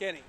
inning.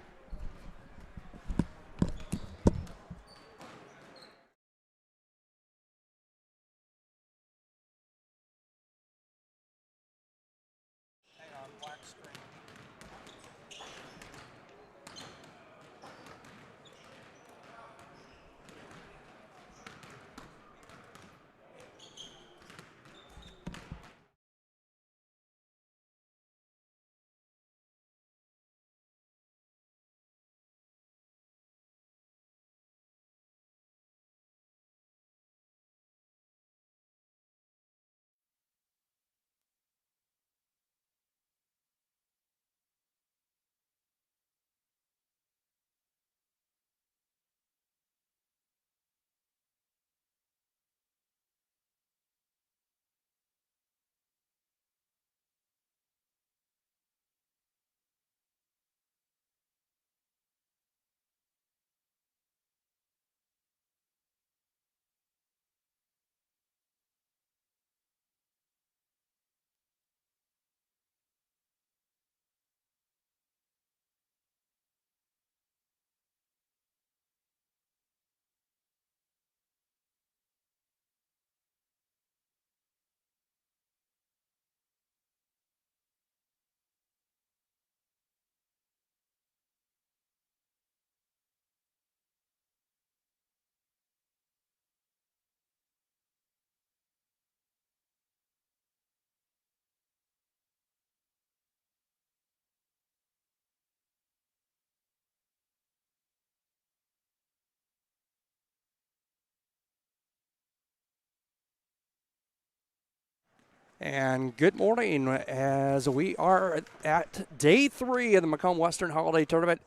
And good morning, as we are at day 3 of the Macomb Western Holiday Tournament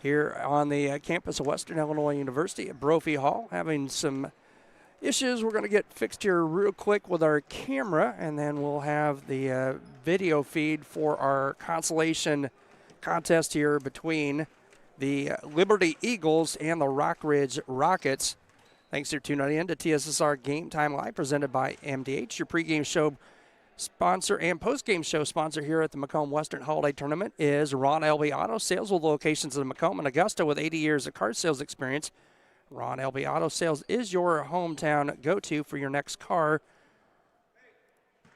here on the campus of Western Illinois University at Brophey Hall. Having some issues we're going to get fixed here real quick with our camera, and then we'll have the video feed for our consolation contest here between the Liberty Eagles and the Rockridge Rockets. Thanks for tuning in to TSSR Game Time Live, presented by MDH, your pregame show sponsor and postgame show sponsor here at the Macomb Western Holiday Tournament is Ron Elby Auto Sales, with locations in Macomb and Augusta with 80 years of car sales experience. Ron Elby Auto Sales is your hometown go-to for your next car.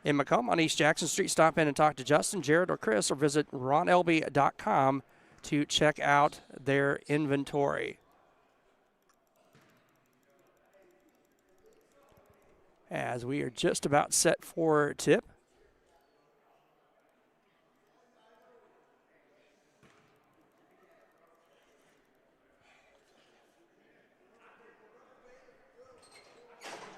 In Macomb on East Jackson Street, stop in and talk to Justin, Jared, or Chris, or visit ronlb.com to check out their inventory. As we are just about set for tip.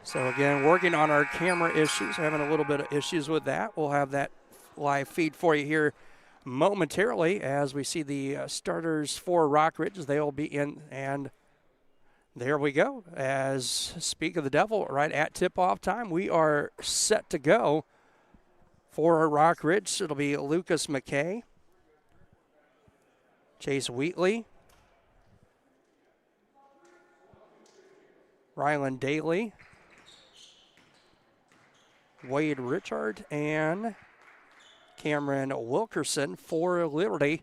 So again, working on our camera issues, having a little bit of issues with that. We'll have that live feed for you here momentarily as we see the starters for Rockridge. They'll be in, and there we go. As speak of the devil, right at tip-off time, we are set to go for Rockridge. It'll be Lucas McKay, Chase Wheatley, Rylan Daly, Wade Richard, and Cameron Wilkerson. For Liberty,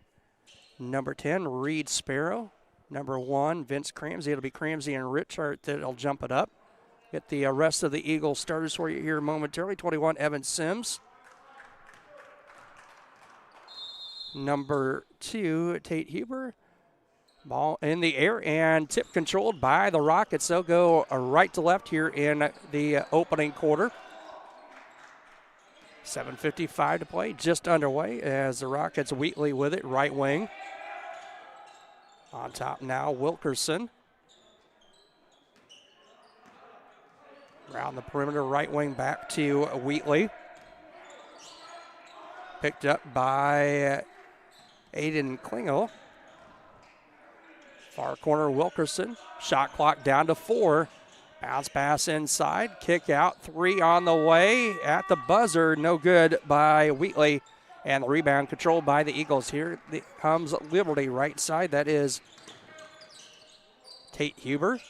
number 10, Reed Sparrow. Number 1, Vince Cramsey. It'll be Cramsey and Richard that'll jump it up. Get the rest of the Eagles starters for you here momentarily. 21, Evan Sims. Number 2, Tate Huber. Ball in the air and tip controlled by the Rockets. They'll go right to left here in the opening quarter. 7:55 to play, just underway as the Rockets, Wheatley with it, right wing. On top now, Wilkerson. Around the perimeter, right wing back to Wheatley. Picked up by Aiden Klingel. Far corner, Wilkerson. Shot clock down to 4. Bounce pass inside. Kick out. 3 on the way. At the buzzer. No good by Wheatley. And the rebound controlled by the Eagles. Here comes Liberty right side. That is Tate Huber.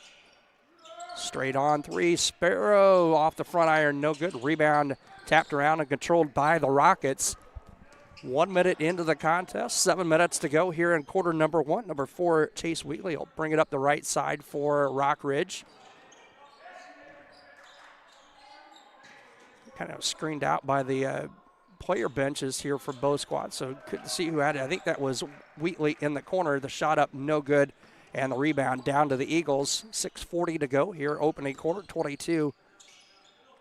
Straight on 3. Sparrow off the front iron. No good. Rebound tapped around and controlled by the Rockets. 1 minute into the contest, 7 minutes to go here in quarter number one. Number 4, Chase Wheatley will bring it up the right side for Rockridge. Kind of screened out by the player benches here for both squads, so couldn't see who had it. I think that was Wheatley in the corner. The shot up, no good, and the rebound down to the Eagles. 6:40 to go here, opening quarter, 22.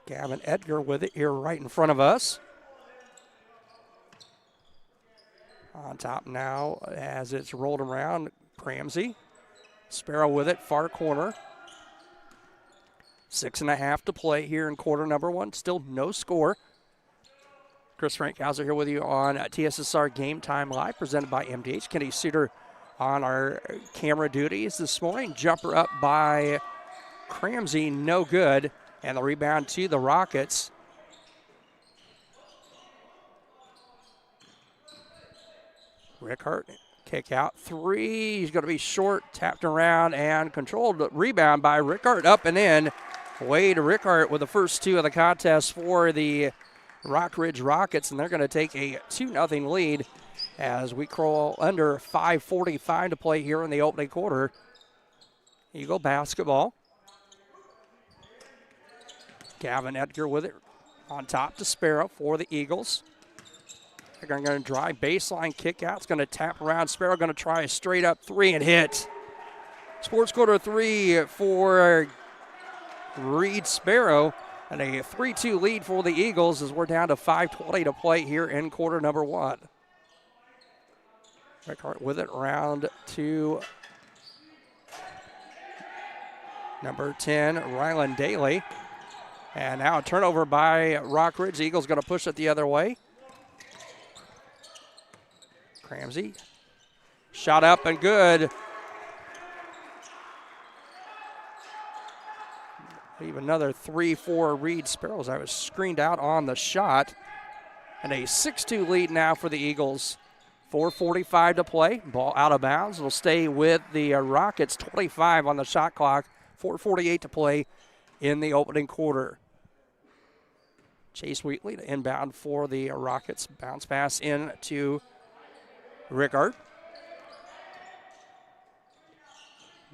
Gavin Edgar with it here right in front of us. On top now as it's rolled around, Cramsey. Sparrow with it, far corner. 6.5 to play here in quarter number one. Still no score. Chris Frankhauser here with you on TSSR Game Time Live, presented by MDH. Kenny Suter on our camera duties this morning. Jumper up by Cramsey, no good. And the rebound to the Rockets. Rickard, kick out three. He's going to be short, tapped around, and controlled. Rebound by Rickard, up and in. Wade Rickard with the first 2 of the contest for the Rockridge Rockets, and they're going to take a 2-0 lead as we crawl under 5:45 to play here in the opening quarter. Eagle basketball. Gavin Edgar with it on top to Sparrow for the Eagles. They're going to drive baseline kick out. It's going to tap around. Sparrow going to try a straight up 3 and hit. Sports quarter 3 for Reed Sparrow, and a 3-2 lead for the Eagles as we're down to 5:20 to play here in quarter number one. Rickard with it around to number 10, Rylan Daly. And now a turnover by Rockridge. The Eagles going to push it the other way. Cramsey, shot up and good. Leave another 3-4 Reed Sparrows. I was screened out on the shot. And a 6-2 lead now for the Eagles. 4:45 to play. Ball out of bounds. It'll stay with the Rockets. 25 on the shot clock. 4:48 to play in the opening quarter. Chase Wheatley to inbound for the Rockets. Bounce pass in to Rickard.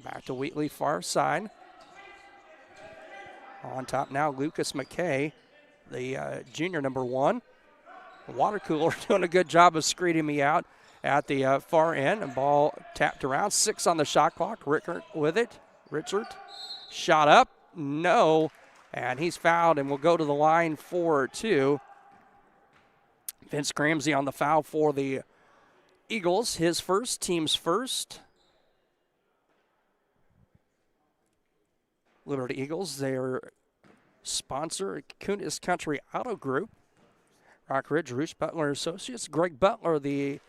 Back to Wheatley, far side. On top now, Lucas McKay, the junior number 1. Water cooler doing a good job of screening me out at the far end. And ball tapped around. 6 on the shot clock. Rickard with it. Richard, shot up, no. And he's fouled and will go to the line for 2. Vince Cramsey on the foul for the Eagles. His first, team's first. Liberty Eagles, their sponsor, Kunis Country Auto Group. Rockridge, Roosh Butler Associates. Greg Butler, the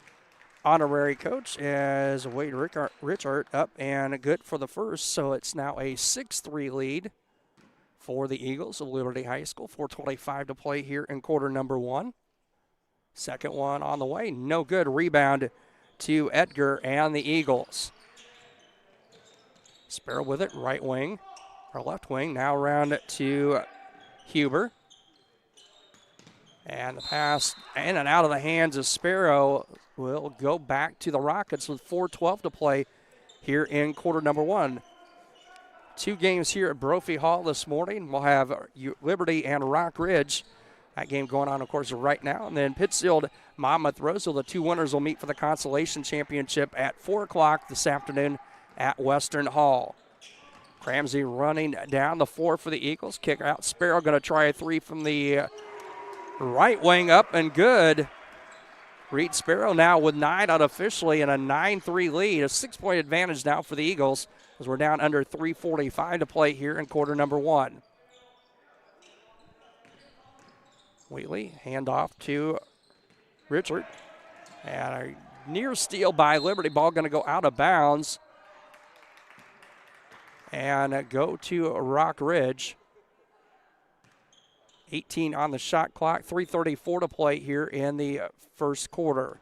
honorary coach, as Wade Richard up and good for the first. So it's now a 6-3 lead for the Eagles of Liberty High School. 4:25 to play here in quarter number one. Second one on the way. No good. Rebound to Edgar and the Eagles. Sparrow with it. Right wing. Or left wing. Now around to Huber. And the pass in and out of the hands of Sparrow will go back to the Rockets with 4:12 to play here in quarter number one. 2 games here at Brophey Hall this morning. We'll have Liberty and Rockridge. That game going on, of course, right now. And then Pittsfield, Monmouth, Roseville. The 2 winners will meet for the consolation championship at 4 o'clock this afternoon at Western Hall. Cramsey running down the floor for the Eagles. Kick out. Sparrow going to try a 3 from the right wing, up and good. Reed Sparrow now with 9 unofficially and a 9-3 lead. A 6-point advantage now for the Eagles as we're down under 3:45 to play here in quarter number one. Wheatley, handoff to Richard. And a near steal by Liberty. Ball going to go out of bounds and go to Rockridge. 18 on the shot clock, 3:34 to play here in the first quarter.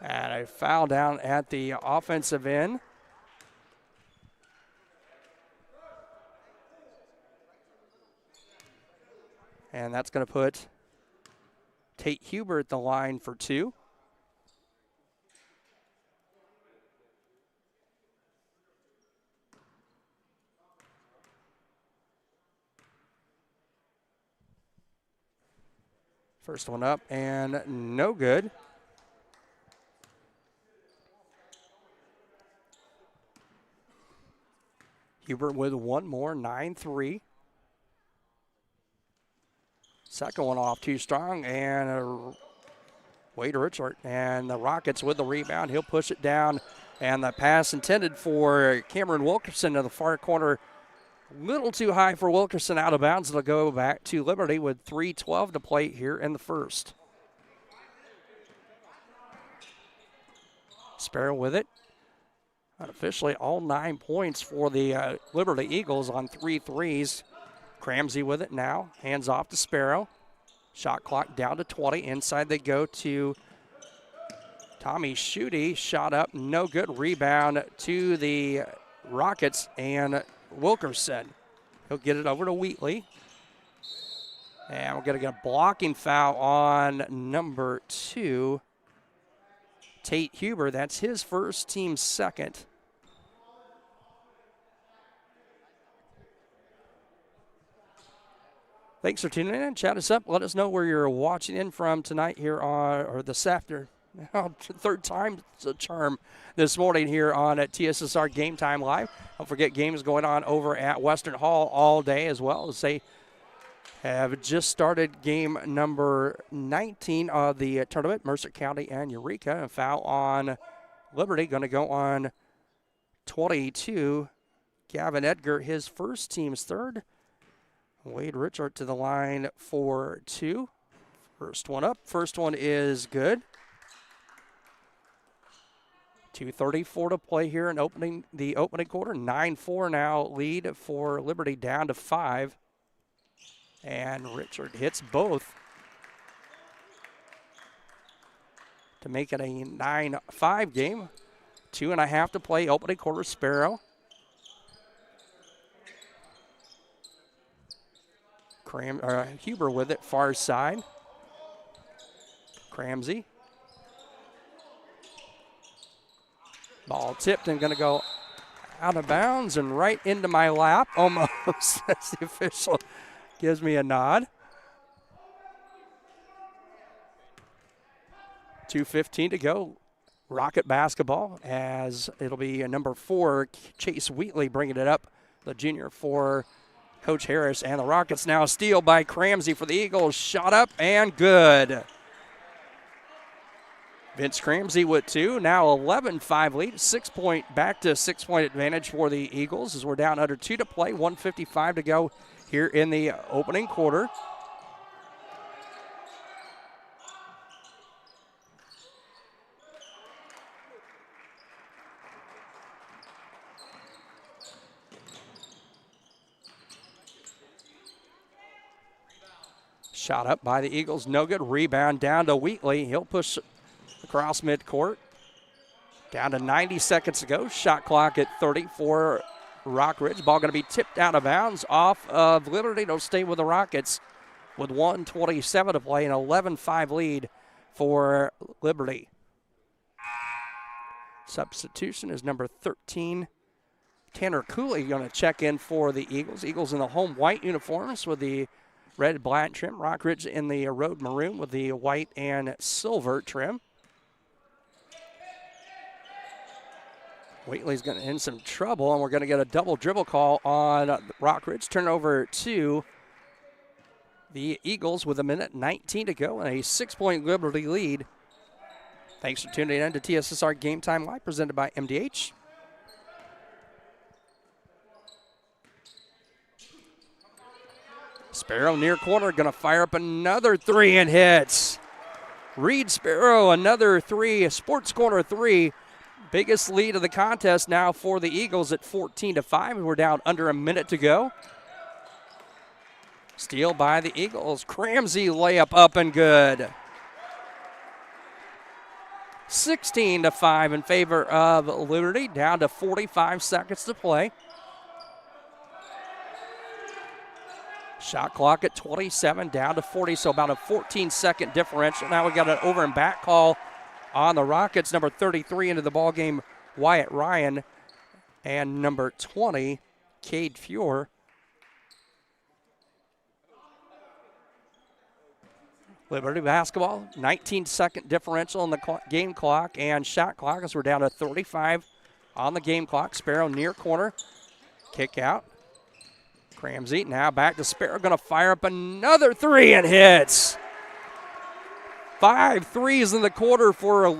And a foul down at the offensive end. And that's going to put Tate Huber at the line for 2. First one up and no good. Huber with one more, 9-3. Second one off too strong, and Wade Richard, and the Rockets with the rebound. He'll push it down, and the pass intended for Cameron Wilkerson to the far corner. Little too high for Wilkerson, out of bounds. It'll go back to Liberty with 3:12 to play here in the first. Sparrow with it. Unofficially, all 9 points for the Liberty Eagles on 3 threes. Cramsey with it now. Hands off to Sparrow. Shot clock down to 20. Inside they go to Tommy Schutte. Shot up, no good. Rebound to the Rockets and Wilkerson. He'll get it over to Wheatley. And we're going to get a blocking foul on number 2, Tate Huber. That's his first, team's second. Thanks for tuning in. Chat us up. Let us know where you're watching in from tonight here on, or this after. Third time's a charm this morning here on TSSR Game Time Live. Don't forget, games going on over at Western Hall all day, as well as they have just started game number 19 of the tournament. Mercer County and Eureka. A foul on Liberty, going to go on 22. Gavin Edgar, his first, team's third. Wade Richard to the line for 2. First one up. First one is good. 2:34 to play here in the opening quarter. 9-4 now lead for Liberty, down to 5. And Richard hits both to make it a 9-5 game. 2.5 to play, opening quarter. Sparrow. Huber with it, far side. Cramsey. Ball tipped and going to go out of bounds and right into my lap, almost, as the official gives me a nod. 2:15 to go. Rocket basketball, as it'll be a number 4, Chase Wheatley, bringing it up, the junior for Coach Harris. And the Rockets now steal by Cramsey for the Eagles. Shot up and good. Vince Cramsey with 2. Now 11-5 lead. Back to 6-point advantage for the Eagles as we're down under 2 to play. 1:55 to go here in the opening quarter. Shot up by the Eagles, no good. Rebound down to Wheatley. He'll push across midcourt. Down to 90 seconds to go. Shot clock at 30 for Rockridge. Ball going to be tipped out of bounds off of Liberty. It'll stay with the Rockets with 1:27 to play, an 11-5 lead for Liberty. Substitution is number 13. Tanner Cooley going to check in for the Eagles. Eagles in the home white uniforms with the red black trim. Rockridge in the road maroon with the white and silver trim. Wheatley's going to in some trouble, and we're going to get a double dribble call on Rockridge. Turnover to the Eagles with 1:19 to go and a 6-point Liberty lead. Thanks for tuning in to TSSR Game Time Live, presented by MDH. Sparrow near corner, going to fire up another 3 and hits. Reed Sparrow, another 3, a sports corner 3. Biggest lead of the contest now for the Eagles at 14-5, and we're down under a minute to go. Steal by the Eagles. Cramsey layup up and good. 16-5 in favor of Liberty. Down to 45 seconds to play. Shot clock at 27, down to 40, so about a 14-second differential. Now we got an over and back call on the Rockets. Number 33 into the ball game, Wyatt Ryan, and number 20, Cade Fuhr. Liberty basketball, 19-second differential in the game clock and shot clock as we're down to 35 on the game clock. Sparrow near corner, kick out. Cramsey now back to Sparrow, going to fire up another three and hits. 5 threes in the quarter for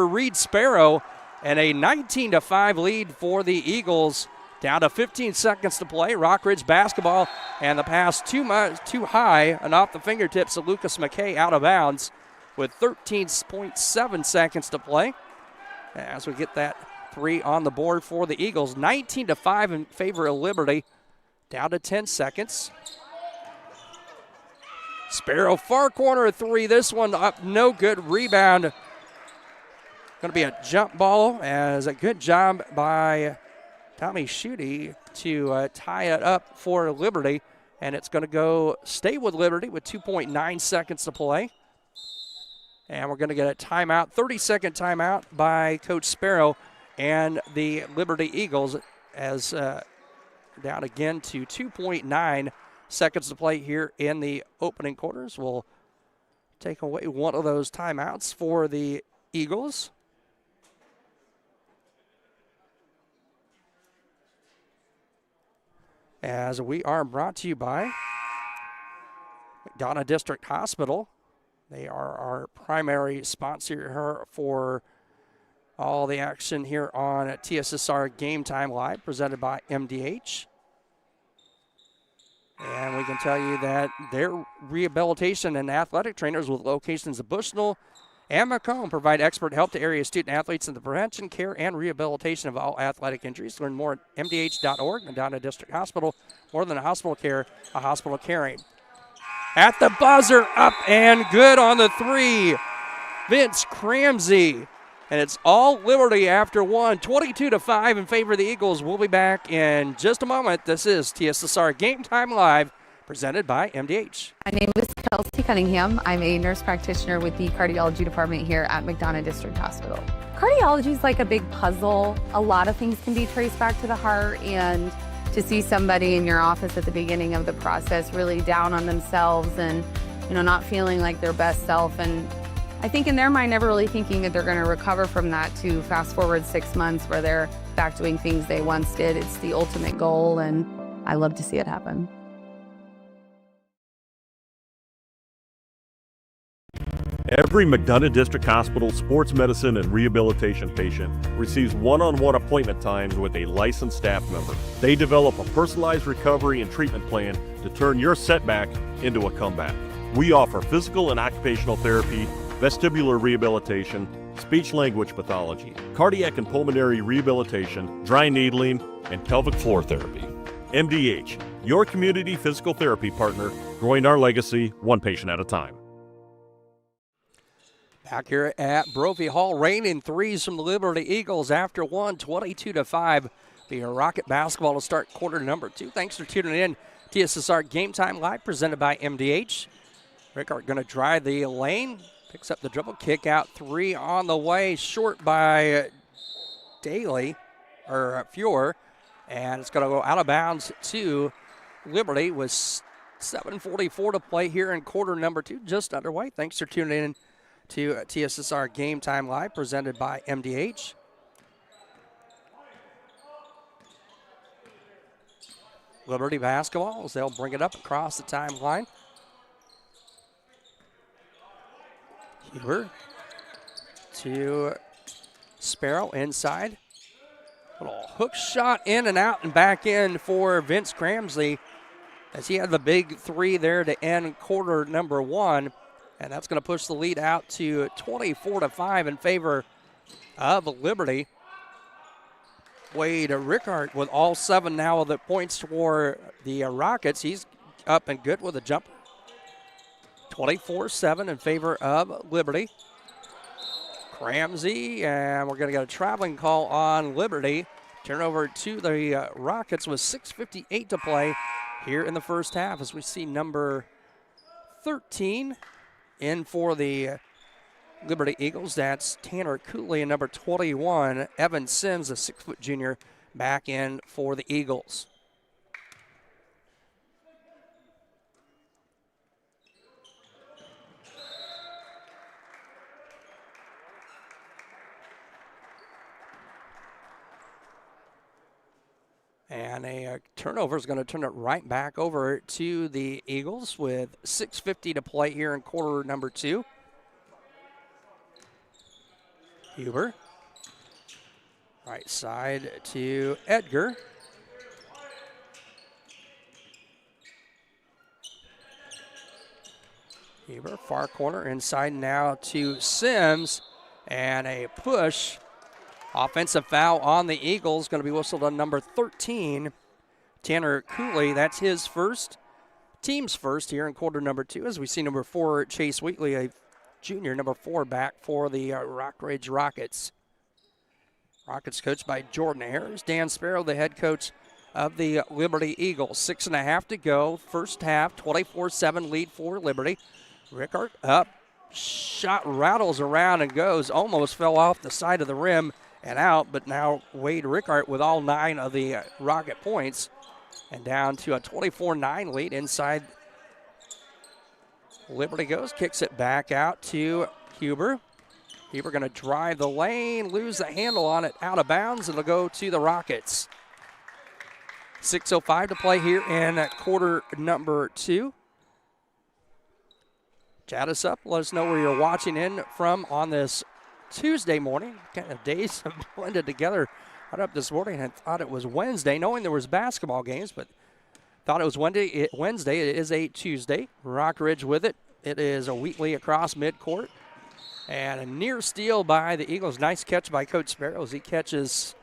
Reed Sparrow, and a 19-5 lead for the Eagles. Down to 15 seconds to play. Rockridge basketball, and the pass too high and off the fingertips of Lucas McKay, out of bounds with 13.7 seconds to play. As we get that three on the board for the Eagles, 19-5 in favor of Liberty. Down to 10 seconds. Sparrow far corner three. This one up, no good. Rebound. Going to be a jump ball, as a good job by Tommy Schutte to tie it up for Liberty. And it's going to stay with Liberty with 2.9 seconds to play. And we're going to get a timeout, 30-second timeout by Coach Sparrow and the Liberty Eagles, as down again to 2.9 seconds to play here in the opening quarters. We'll take away one of those timeouts for the Eagles. As we are brought to you by McDonough District Hospital. They are our primary sponsor for all the action here on TSSR Game Time Live, presented by MDH. And we can tell you that their rehabilitation and athletic trainers with locations in Bushnell and Macomb provide expert help to area student athletes in the prevention, care, and rehabilitation of all athletic injuries. Learn more at mdh.org. Madonna District Hospital, more than a hospital care, a hospital caring. At the buzzer, up and good on the three, Vince Cramsey. And it's all Liberty after one, 22-5 in favor of the Eagles. We'll be back in just a moment. This is TSSR Game Time Live, presented by MDH. My name is Kelsey Cunningham. I'm a nurse practitioner with the cardiology department here at McDonough District Hospital. Cardiology is like a big puzzle. A lot of things can be traced back to the heart, and to see somebody in your office at the beginning of the process really down on themselves and, not feeling like their best self, and I think in their mind never really thinking that they're going to recover from that, to fast forward 6 months where they're back doing things they once did. It's the ultimate goal, and I love to see it happen. Every McDonough District Hospital sports medicine and rehabilitation patient receives one-on-one appointment times with a licensed staff member. They develop a personalized recovery and treatment plan to turn your setback into a comeback. We offer physical and occupational therapy, vestibular rehabilitation, speech-language pathology, cardiac and pulmonary rehabilitation, dry needling, and pelvic floor therapy. MDH, your community physical therapy partner, growing our legacy one patient at a time. Back here at Brophey Hall, raining threes from the Liberty Eagles after one, 22-5. The Rocket basketball to start quarter number 2. Thanks for tuning in. TSSR Game Time Live, presented by MDH. Rickard going to drive the lane. Picks up the dribble, kick out three on the way, short by Fuhr, and it's going to go out of bounds to Liberty with 7:44 to play here in quarter number 2, just underway. Thanks for tuning in to TSSR Game Time Live, presented by MDH. Liberty basketball, as they'll bring it up across the timeline. Huber to Sparrow inside. Little hook shot in and out and back in for Vince Cramsey, as he had the big three there to end quarter number 1. And that's going to push the lead out to 24-5 in favor of Liberty. Wade Rickard with all 7 now of the points for the Rockets. He's up and good with a jumper. 24-7 in favor of Liberty. Ramsey, and we're going to get a traveling call on Liberty. Turnover to the Rockets with 6:58 to play here in the first half as we see number 13 in for the Liberty Eagles. That's Tanner Cooley, and number 21, Evan Sims, a 6-foot junior, back in for the Eagles. And a turnover is going to turn it right back over to the Eagles with 6:50 to play here in quarter number 2. Huber. Right side to Edgar. Huber, far corner, inside now to Sims. And a push. Offensive foul on the Eagles, going to be whistled on number 13, Tanner Cooley. That's his first, team's first here in quarter number 2, as we see number 4, Chase Wheatley, a junior, number 4, back for the Rockridge Rockets. Rockets coached by Jordan Harris. Dan Sparrow, the head coach of the Liberty Eagles. 6.5 to go, first half, 24-7 lead for Liberty. Rickard up, shot rattles around and goes, almost fell off the side of the rim and out, but now Wade Rickard with all 9 of the Rocket points and down to a 24-9 lead inside. Liberty goes, kicks it back out to Huber. Huber going to drive the lane, lose the handle on it, out of bounds, and it'll go to the Rockets. 6:05 to play here in quarter number 2. Chat us up, let us know where you're watching in from on this Tuesday morning. Kind of days have blended together right up this morning. I thought it was Wednesday, knowing there was basketball games, but thought it was Wednesday. It is a Tuesday. Rockridge with it. It is a Wheatley across midcourt. And a near steal by the Eagles. Nice catch by Coach Sparrow as he catches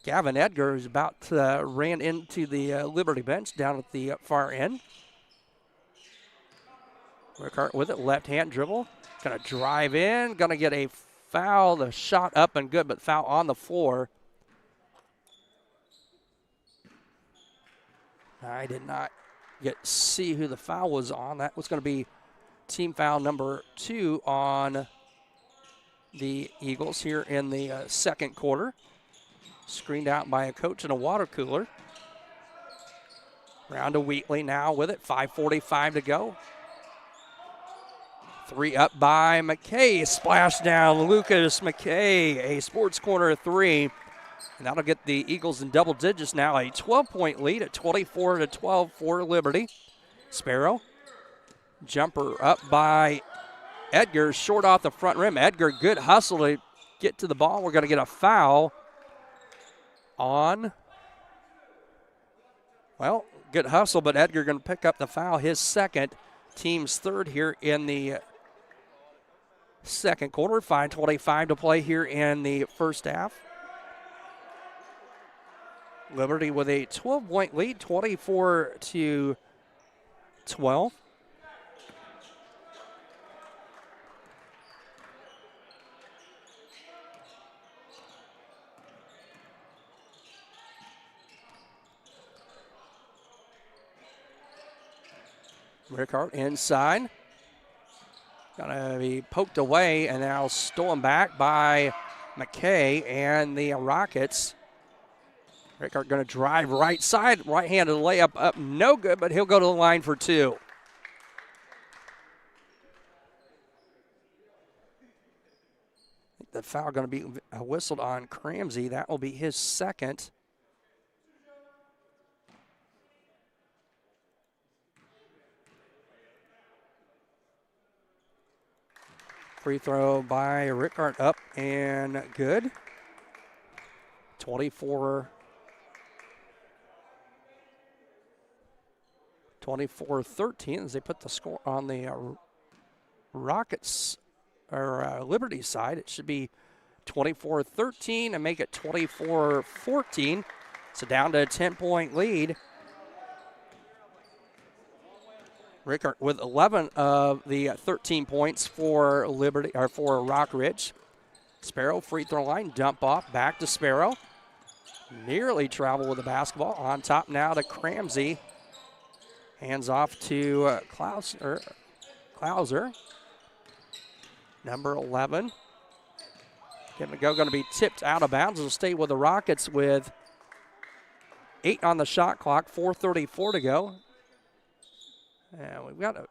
Gavin Edgar, who's about ran into the Liberty bench down at the far end. Rickard with it, left hand dribble. Going to drive in, going to get a foul. The shot up and good, but foul on the floor. I did not see who the foul was on. That was going to be team foul number 2 on the Eagles here in the second quarter. Screened out by a coach in a water cooler. Round to Wheatley now with it, 5:45 to go. 3 up by McKay, splash down, Lucas McKay, a Sports Corner 3. And that'll get the Eagles in double digits now, a 12-point lead at 24-12 for Liberty. Sparrow, jumper up by Edgar, short off the front rim. Edgar, good hustle to get to the ball. We're going to get a foul on, well, good hustle, but Edgar going to pick up the foul, his second, team's third here in the second quarter. 5:25 to play here in the first half. Liberty with a 12-point lead, 24-12. Rickard inside. Gonna be poked away and now stolen back by McKay and the Rockets. Rickard gonna drive right side, right-handed layup up, no good, but he'll go to the line for 2. The foul gonna be whistled on Cramsey. That will be his second. Free throw by Rickard up and good. 24-13 as they put the score on the Rockets or Liberty side. It should be 24-13 and make it 24-14. So down to a 10-point lead. Rickard with 11 of the 13 points for Liberty or for Rockridge. Sparrow free throw line, dump off, back to Sparrow. Nearly travel with the basketball. On top now to Cramsey. Hands off to Klauser. Number 11. Give it a go, going to be tipped out of bounds. It'll stay with the Rockets with 8 on the shot clock, 4:34 to go. And we've got I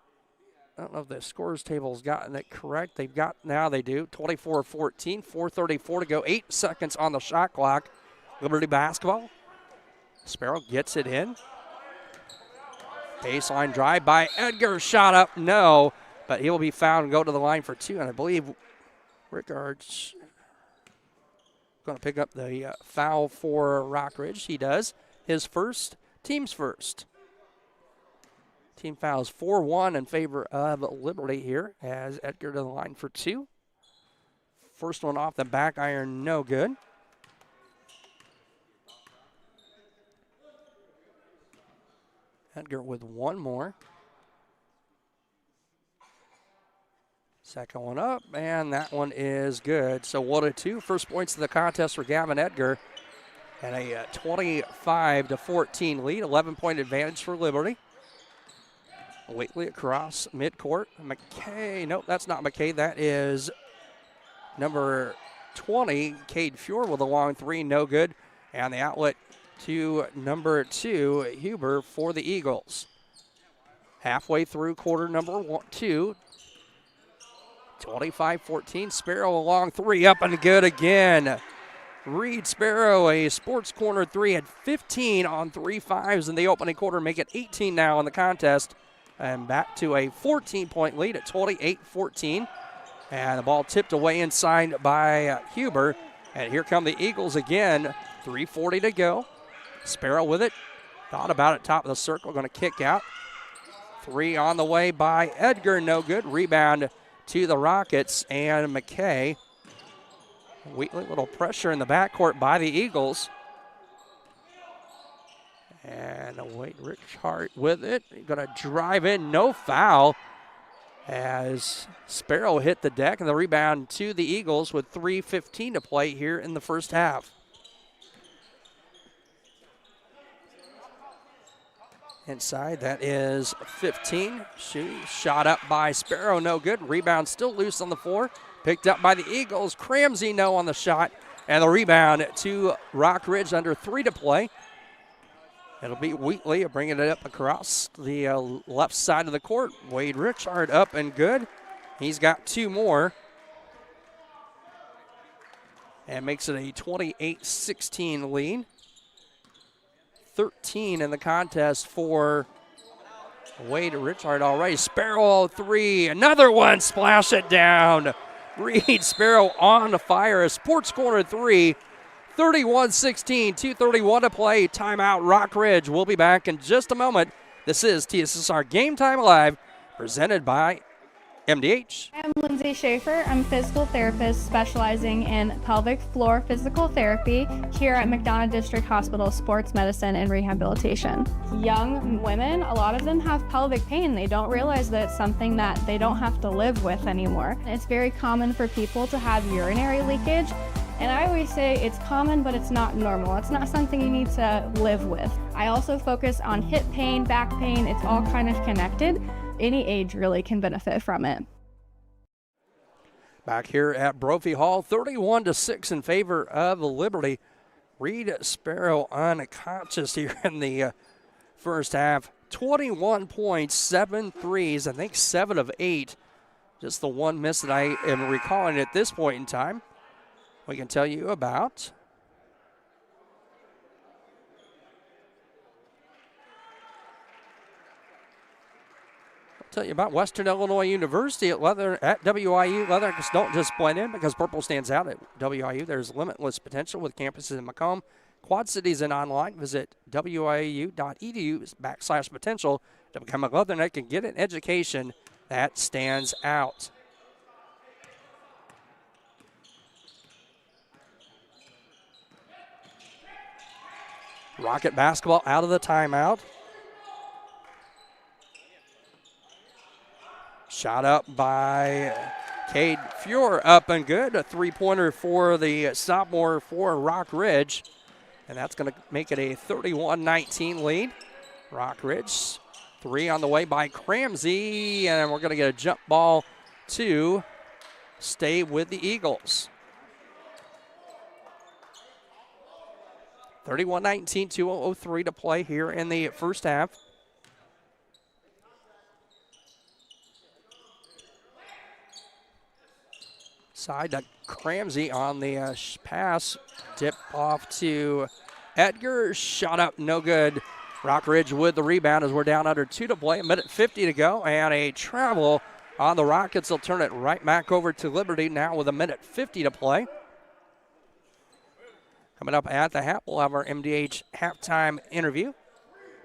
don't know if the scores table's gotten it correct. Now they do. 24-14, 4:34 to go, 8 seconds on the shot clock. Liberty basketball. Sparrow gets it in. Baseline drive by Edgar, shot up, no, but he will be fouled and go to the line for 2. And I believe Rickard's going to pick up the foul for Rockridge. He does. His first, team's first. Team fouls 4-1 in favor of Liberty here as Edgar to the line for 2. First one off the back iron, no good. Edgar with one more. Second one up, and that one is good. So 1-2. First points of the contest for Gavin Edgar. And a 25-14 lead, 11-point advantage for Liberty. Whately across midcourt. McKay, nope, that's not McKay. That is number 20, Cade Fuhr with a long 3, no good. And the outlet to number 2, Huber for the Eagles. Halfway through quarter number 2. 25-14, Sparrow a long 3, up and good again. Reed Sparrow, a Sports Corner 3, had 15 on 3 5s in the opening quarter, make it 18 now in the contest. And back to a 14-point lead at 28-14. And the ball tipped away inside by Huber. And here come the Eagles again, 3:40 to go. Sparrow with it, thought about it, top of the circle, going to kick out. 3 on the way by Edgar, no good. Rebound to the Rockets and McKay. Wheatley, little pressure in the backcourt by the Eagles. And Wade Richard with it. Going to drive in, no foul. As Sparrow hit the deck, and the rebound to the Eagles with 3:15 to play here in the first half. Inside, that is 15. Shot up by Sparrow, no good. Rebound still loose on the floor. Picked up by the Eagles. Cramsey, no on the shot. And the rebound to Rockridge, under 3 to play. It'll be Wheatley bringing it up across the left side of the court. Wade Richard up and good. He's got 2 more. And makes it a 28-16 lead. 13 in the contest for Wade Richard already. Sparrow 3, another one, splash it down. Reed Sparrow on the fire. A Sports Corner 3, 31-16, 2:31 to play. Timeout, Rockridge. We'll be back in just a moment. This is TSSR Game Time Live, presented by MDH. I'm Lindsay Schaefer. I'm a physical therapist specializing in pelvic floor physical therapy here at McDonough District Hospital Sports Medicine and Rehabilitation. Young women, a lot of them have pelvic pain. They don't realize that it's something that they don't have to live with anymore. It's very common for people to have urinary leakage. And I always say it's common, but it's not normal. It's not something you need to live with. I also focus on hip pain, back pain. It's all kind of connected. Any age really can benefit from it. Back here at Brophey Hall, 31-6 in favor of Liberty. Reed Sparrow unconscious here in the first half. 21 points, 7 threes, I think 7 of 8. Just the one miss that I am recalling at this point in time. We can tell you about Western Illinois University at WIU. Leathernecks don't just blend in because purple stands out at WIU. There's limitless potential with campuses in Macomb, Quad Cities, and online. Visit wiu.edu/potential to become a Leatherneck and get an education that stands out. Rocket basketball out of the timeout. Shot up by Cade Fuhr, up and good. A three-pointer for the sophomore for Rockridge. And that's going to make it a 31-19 lead. Rockridge, 3 on the way by Cramsey. And we're going to get a jump ball to stay with the Eagles. 31-19, 2:03 to play here in the first half. Side to Cramsey on the pass. Tip off to Edgar. Shot up, no good. Rockridge with the rebound as we're down under 2 to play. 1:50 to go, and a travel on the Rockets. They'll turn it right back over to Liberty now with 1:50 to play. Coming up at the half, we'll have our MDH halftime interview.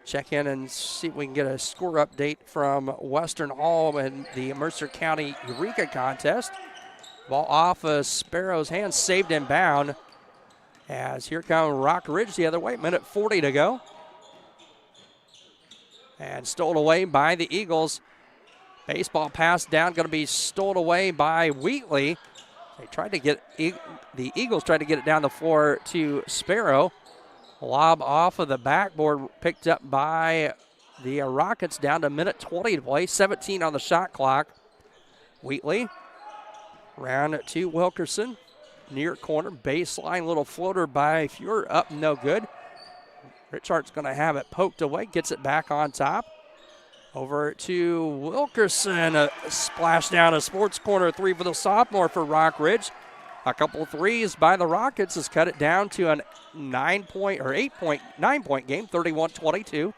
Check in and see if we can get a score update from Western Hall in the Mercer County Eureka contest. Ball off of Sparrow's hand, saved and bound. As here comes Rockridge the other way, 1:40 to go. And stolen away by the Eagles. Baseball pass down, going to be stolen away by Wheatley. They tried to get, the Eagles tried to get it down the floor to Sparrow. Lob off of the backboard, picked up by the Rockets, down to 1:20 to play, 17 on the shot clock. Wheatley, round to Wilkerson, near corner, baseline, little floater by Fuhr, up, no good. Richard's going to have it poked away, gets it back on top. Over to Wilkerson, a splash down a sports corner 3 for the sophomore for Rockridge. A couple threes by the Rockets has cut it down to a 9-point game, 31-22.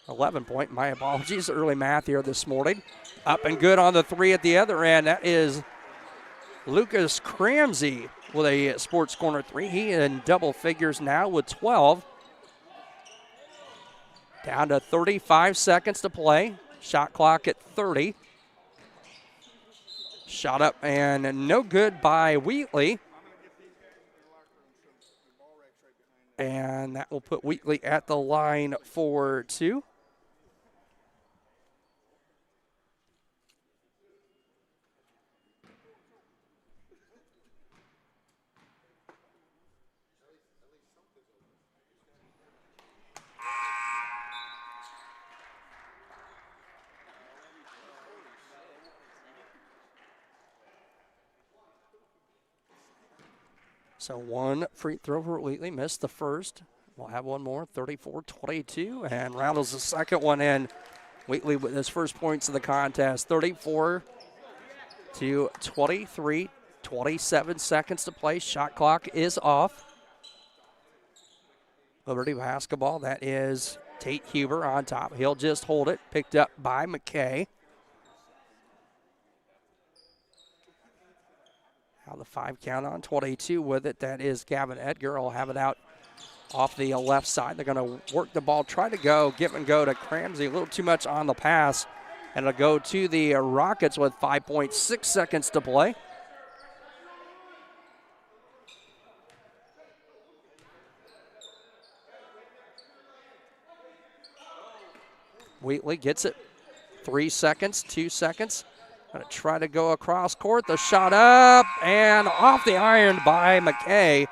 11-point, my apologies, early math here this morning. Up and good on the 3 at the other end. That is Lucas Cramsey with a sports corner 3. He in double figures now with 12. Down to 35 seconds to play. Shot clock at 30. Shot up and no good by Wheatley. And that will put Wheatley at the line for 2. So one free throw for Wheatley, missed the first. We'll have one more, 34-22, and Roundles the second one in. Wheatley with his first points of the contest, 34-23, 27 seconds to play. Shot clock is off. Liberty basketball, that is Tate Huber on top. He'll just hold it, picked up by McKay. Now the 5 count on, 22 with it. That is Gavin Edgar. Will have it out off the left side. They're going to work the ball, try to go, give and go to Cramsey. A little too much on the pass. And it'll go to the Rockets with 5.6 seconds to play. Wheatley gets it. 3 seconds, 2 seconds. Going to try to go across court. The shot up and off the iron by McKay.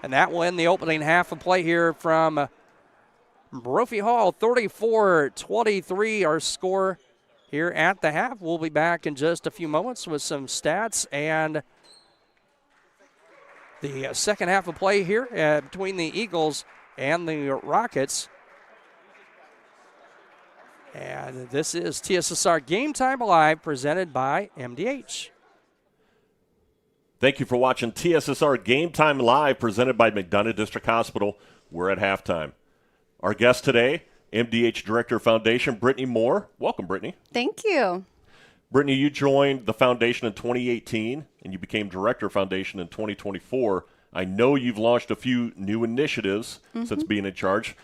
And that will end the opening half of play here from Brophey Hall. 34-23 our score here at the half. We'll be back in just a few moments with some stats and the second half of play here between the Eagles and the Rockets. And this is TSSR Game Time Live, presented by MDH. Thank you for watching TSSR Game Time Live, presented by McDonough District Hospital. We're at halftime. Our guest today, MDH Director of Foundation, Brittany Moore. Welcome, Brittany. Thank you. Brittany, you joined the foundation in 2018, and you became Director of Foundation in 2024. I know you've launched a few new initiatives since being in charge.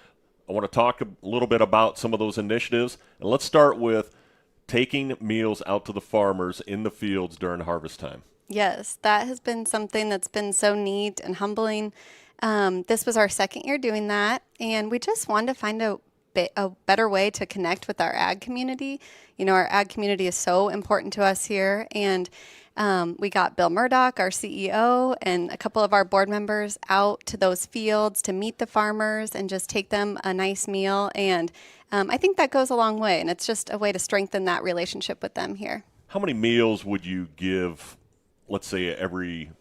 I want to talk a little bit about some of those initiatives. And let's start with taking meals out to the farmers in the fields during harvest time. Yes, that has been something that's been so neat and humbling. This was our second year doing that, and we just wanted to find a a better way to connect with our ag community. You know, our ag community is so important to us here, and we got Bill Murdoch, our CEO, and a couple of our board members out to those fields to meet the farmers and just take them a nice meal. And I think that goes a long way, and it's just a way to strengthen that relationship with them here. How many meals would you give, let's say, every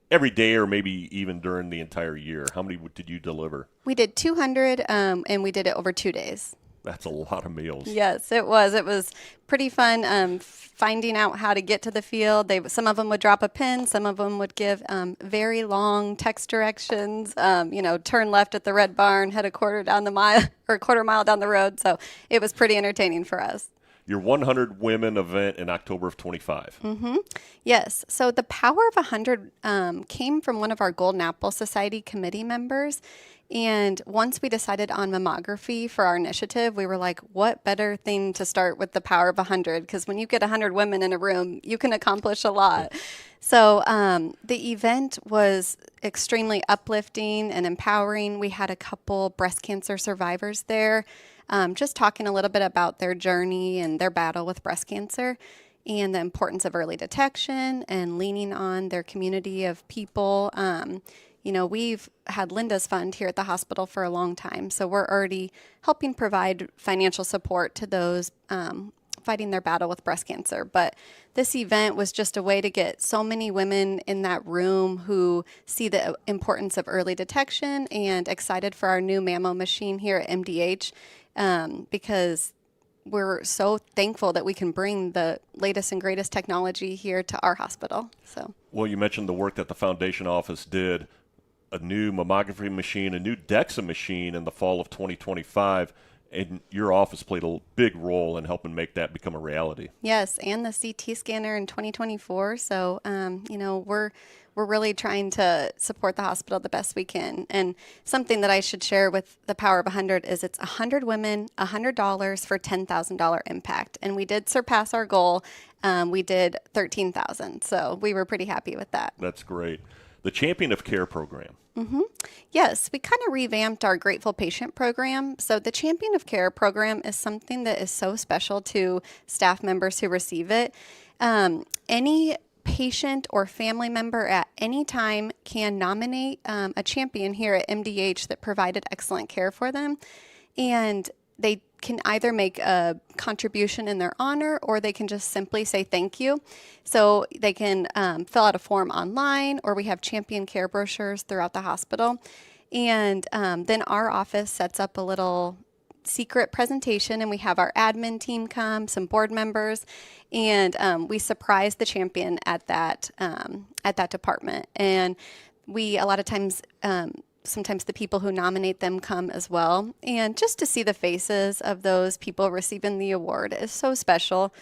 day or maybe even during the entire year? How many did you deliver? We did 200, and we did it over 2 days. That's a lot of meals. Yes, it was. It was pretty fun finding out how to get to the field. Some of them would drop a pin. Some of them would give very long text directions. Turn left at the red barn, head a quarter mile down the road. So it was pretty entertaining for us. Your 100 Women event in October of 25. Mm-hmm. Yes. So the Power of 100 came from one of our Golden Apple Society committee members. And once we decided on mammography for our initiative, we were like, what better thing to start with the Power of 100? Because when you get 100 women in a room, you can accomplish a lot. So the event was extremely uplifting and empowering. We had a couple breast cancer survivors there, just talking a little bit about their journey and their battle with breast cancer and the importance of early detection and leaning on their community of people. We've had Linda's Fund here at the hospital for a long time, so we're already helping provide financial support to those fighting their battle with breast cancer. But this event was just a way to get so many women in that room who see the importance of early detection and excited for our new mammo machine here at MDH, because we're so thankful that we can bring the latest and greatest technology here to our hospital. Well, you mentioned the work that the foundation office did. A new mammography machine, a new DEXA machine in the fall of 2025, and your office played a big role in helping make that become a reality. Yes, and the CT scanner in 2024. So, we're really trying to support the hospital the best we can. And something that I should share with the Power of 100 is it's 100 women, $100 for $10,000 impact. And we did surpass our goal. We did 13,000. So we were pretty happy with that. That's great. The Champion of Care program. Mm-hmm. Yes, we kind of revamped our Grateful Patient program. So the Champion of Care program is something that is so special to staff members who receive it. Any patient or family member at any time can nominate a champion here at MDH that provided excellent care for them. And they can either make a contribution in their honor, or they can just simply say thank you. So they can fill out a form online, or we have champion care brochures throughout the hospital. And then our office sets up a little secret presentation, and we have our admin team come, some board members, and we surprise the champion at that department. And we a lot of times sometimes the people who nominate them come as well. And just to see the faces of those people receiving the award is so special.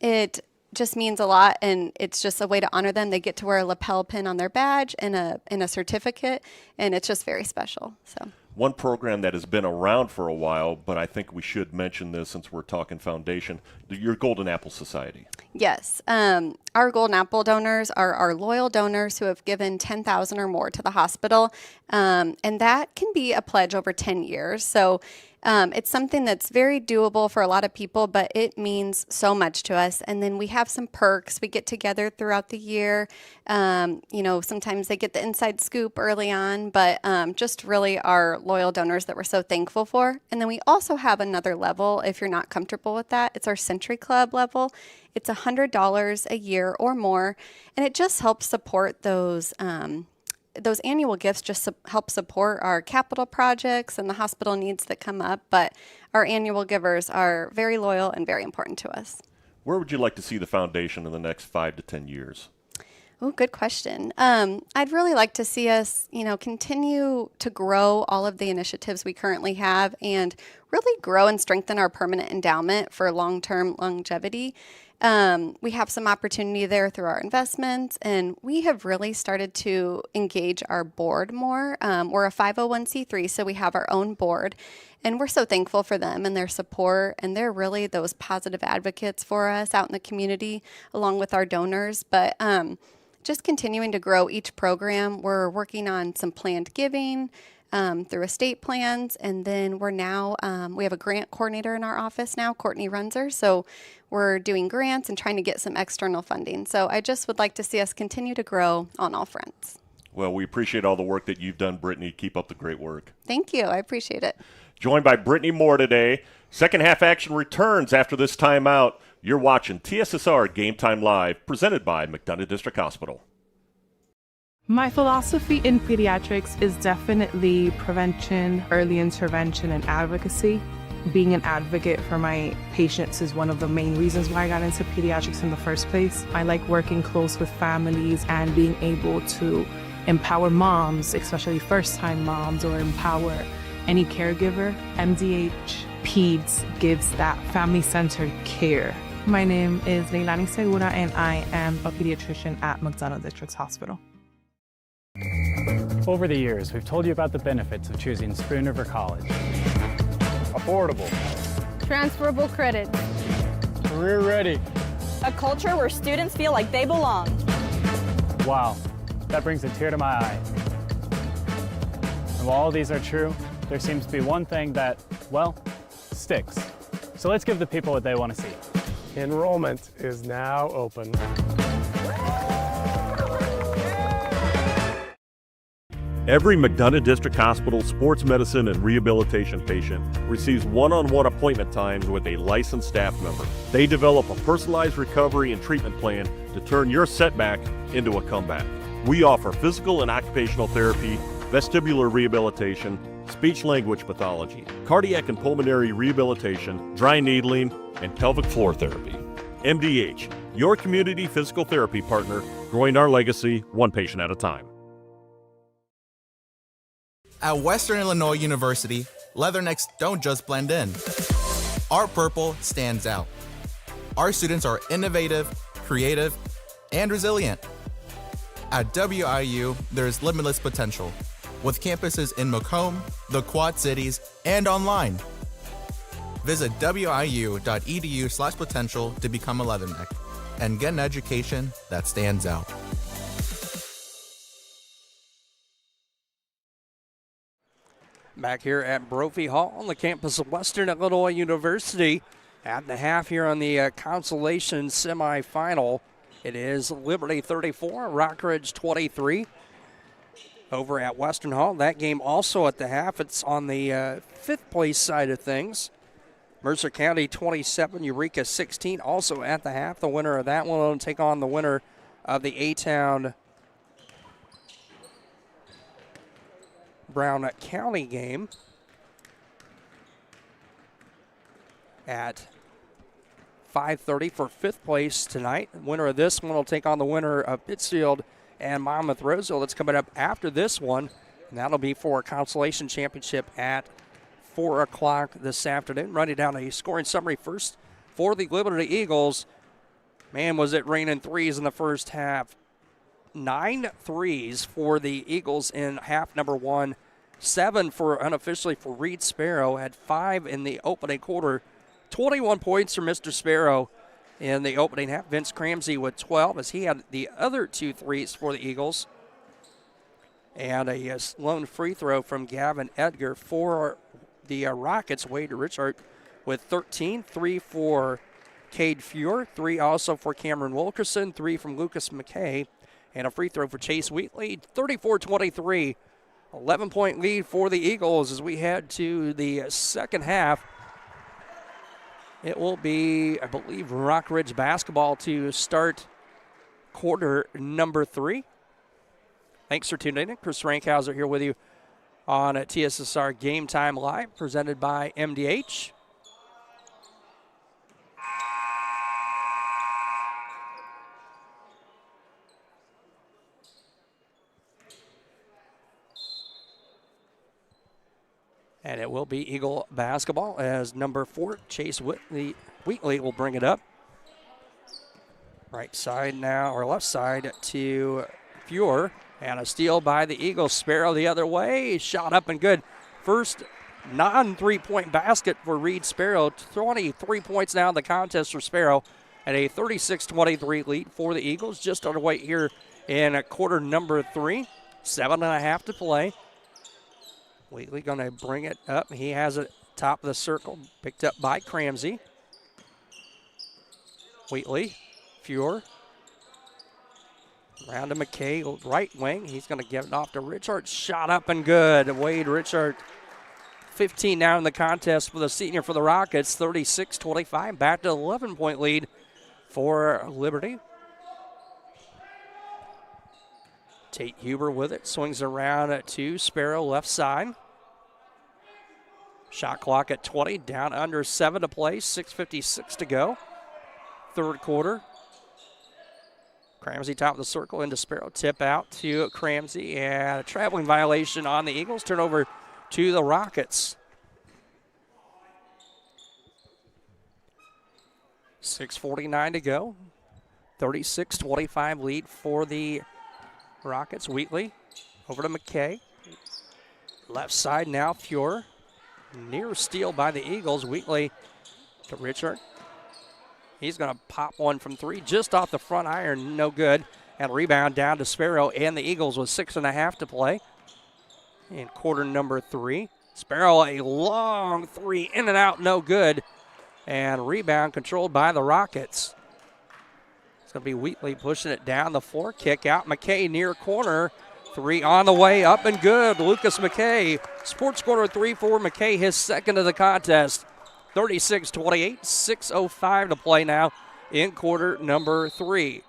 It just means a lot, and it's just a way to honor them. They get to wear a lapel pin on their badge and a certificate, and it's just very special. So. One program that has been around for a while, but I think we should mention this since we're talking foundation, your Golden Apple Society. Yes. Our Golden Apple donors are our loyal donors who have given $10,000 or more to the hospital, and that can be a pledge over 10 years. So it's something that's very doable for a lot of people, but it means so much to us. And then we have some perks. We get together throughout the year. Sometimes they get the inside scoop early on, but just really our loyal donors that we're so thankful for. And then we also have another level if you're not comfortable with that. It's our Century Club level. It's $100 a year or more, and it just helps support those annual gifts just help support our capital projects and the hospital needs that come up, but our annual givers are very loyal and very important to us. Where would you like to see the foundation in the next 5 to 10 years? Oh, good question. I'd really like to see us, continue to grow all of the initiatives we currently have and really grow and strengthen our permanent endowment for long-term longevity. We have some opportunity there through our investments, and we have really started to engage our board more. We're a 501c3, so we have our own board, and we're so thankful for them and their support, and they're really those positive advocates for us out in the community along with our donors. But just continuing to grow each program. We're working on some planned giving. through estate plans. And then we're now, we have a grant coordinator in our office now, Courtney Runzer. So we're doing grants and trying to get some external funding. So I just would like to see us continue to grow on all fronts. Well, we appreciate all the work that you've done, Brittany. Keep up the great work. Thank you. I appreciate it. Joined by Brittany Moore today. Second half action returns after this timeout. You're watching TSSR Game Time Live, presented by McDonough District Hospital. My philosophy in pediatrics is definitely prevention, early intervention, and advocacy. Being an advocate for my patients is one of the main reasons why I got into pediatrics in the first place. I like working close with families and being able to empower moms, especially first-time moms, or empower any caregiver. MDH Peds gives that family-centered care. My name is Leilani Segura, and I am a pediatrician at McDonough District Hospital. Over the years, we've told you about the benefits of choosing Spoon River College. Affordable. Transferable credit. Career ready. A culture where students feel like they belong. Wow, that brings a tear to my eye. And while all these are true, there seems to be one thing that, well, sticks. So let's give the people what they want to see. Enrollment is now open. Every McDonough District Hospital sports medicine and rehabilitation patient receives one-on-one appointment times with a licensed staff member. They develop a personalized recovery and treatment plan to turn your setback into a comeback. We offer physical and occupational therapy, vestibular rehabilitation, speech-language pathology, cardiac and pulmonary rehabilitation, dry needling, and pelvic floor therapy. MDH, your community physical therapy partner, growing our legacy one patient at a time. At Western Illinois University, leathernecks don't just blend in. Our purple stands out. Our students are innovative, creative, and resilient. At WIU, there's limitless potential, with campuses in Macomb, the Quad Cities, and online. Visit wiu.edu/potential to become a leatherneck and get an education that stands out. Back here at Brophey Hall on the campus of Western Illinois University. At the half here on the consolation semifinal, it is Liberty 34, Rockridge 23. Over at Western Hall, that game also at the half. It's on the fifth place side of things. Mercer County 27, Eureka 16, also at the half. The winner of that one will take on the winner of the A-Town Brown County game at 5:30 for fifth place tonight. The winner of this one will take on the winner of Pittsfield and Monmouth Roseville. That's coming up after this one, and that'll be for a consolation championship at 4 o'clock this afternoon. Running down a scoring summary first for the Liberty Eagles. Man, was it raining threes in the first half. 9 threes for the Eagles in half number one. 7 for unofficially for Reed Sparrow. Had 5 in the opening quarter. 21 points for Mr. Sparrow in the opening half. Vince Cramsey with 12 as he had the other 2 threes for the Eagles. And a lone free throw from Gavin Edgar for the Rockets. Wade Richard with 13. 3 for Cade Fuhr. 3 also for Cameron Wilkerson. 3 from Lucas McKay. And a free throw for Chase Wheatley. 34-23. 11-point lead for the Eagles as we head to the second half. It will be, I believe, Rockridge basketball to start quarter number 3. Thanks for tuning in. Chris Rankhauser here with you on TSSR Game Time Live, presented by MDH. And it will be Eagle basketball as number 4, Chase Wheatley will bring it up. Right side now, or left side to Fuhr. And a steal by the Eagles. Sparrow the other way. Shot up and good. First non-3-point basket for Reed Sparrow. 23 points now in the contest for Sparrow. And a 36-23 lead for the Eagles. Just underway here in quarter number 3. 7.5 to play. Wheatley going to bring it up. He has it top of the circle, picked up by Cramsey. Wheatley, Fuhr. Round to McKay, right wing. He's going to give it off to Richard. Shot up and good. Wade Richard, 15 now in the contest for the senior for the Rockets. 36-25. Back to 11-point lead for Liberty. Tate Huber with it. Swings around to Sparrow, left side. Shot clock at 20. Down under 7 to play. 6:56 to go. Third quarter. Cramsey top of the circle into Sparrow. Tip out to Cramsey. And a traveling violation on the Eagles. Turnover to the Rockets. 6:49 to go. 36-25 lead for the Rockets. Wheatley over to McKay. Left side now, Fuhr. Near steal by the Eagles. Wheatley to Richard. He's going to pop one from 3 just off the front iron. No good. And rebound down to Sparrow and the Eagles with 6.5 to play in quarter number 3. Sparrow, a long 3 in and out, no good. And rebound controlled by the Rockets. It's going to be Wheatley pushing it down the floor. Kick out. McKay near corner. 3 on the way, up and good. Lucas McKay. Sports Corner 3 for McKay, his second of the contest. 36-28, 6:05 to play now in quarter number 3.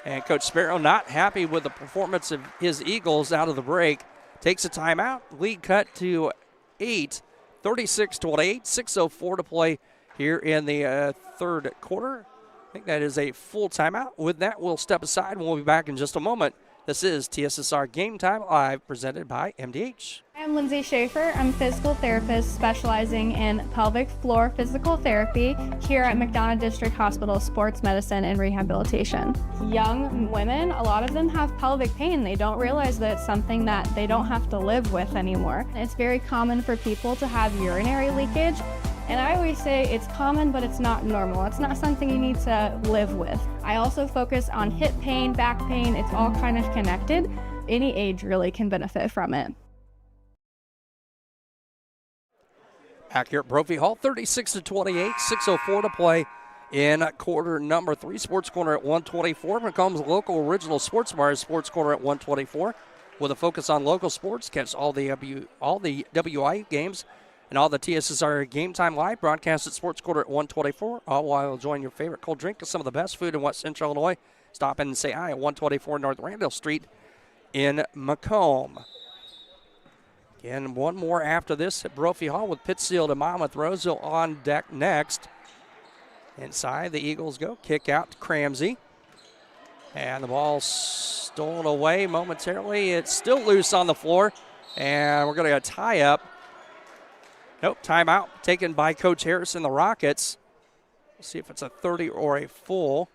And Coach Sparrow not happy with the performance of his Eagles out of the break. Takes a timeout. Lead cut to 8. 36-28, 6:04 to play here in the third quarter. I think that is a full timeout. With that, we'll step aside and we'll be back in just a moment. This is TSSR Game Time Live, presented by MDH. I'm Lindsay Schaefer. I'm a physical therapist specializing in pelvic floor physical therapy here at McDonough District Hospital Sports Medicine and Rehabilitation. Young women, a lot of them have pelvic pain. They don't realize that it's something that they don't have to live with anymore. It's very common for people to have urinary leakage. And I always say it's common, but it's not normal. It's not something you need to live with. I also focus on hip pain, back pain. It's all kind of connected. Any age really can benefit from it. Back here at Brophey Hall, 36-28, 6:04 to play in quarter number 3. Sports Corner at 124. Macomb's local original sports bar is Sports Corner at 124. With a focus on local sports, catch all the WI games and all the TSSR Game Time Live broadcast at Sports Quarter at 124, all while enjoying your favorite cold drink with some of the best food in West Central Illinois. Stop in and say hi at 124 North Randall Street in Macomb. Again, one more after this at Brophey Hall with Pittsfield and Monmouth Roseville on deck next. Inside, the Eagles go. Kick out to Cramsey. And the ball stolen away momentarily. It's still loose on the floor. And we're going to get a tie-up. Nope, timeout taken by Coach Harrison, the Rockets. We'll see if it's a 30 or a full.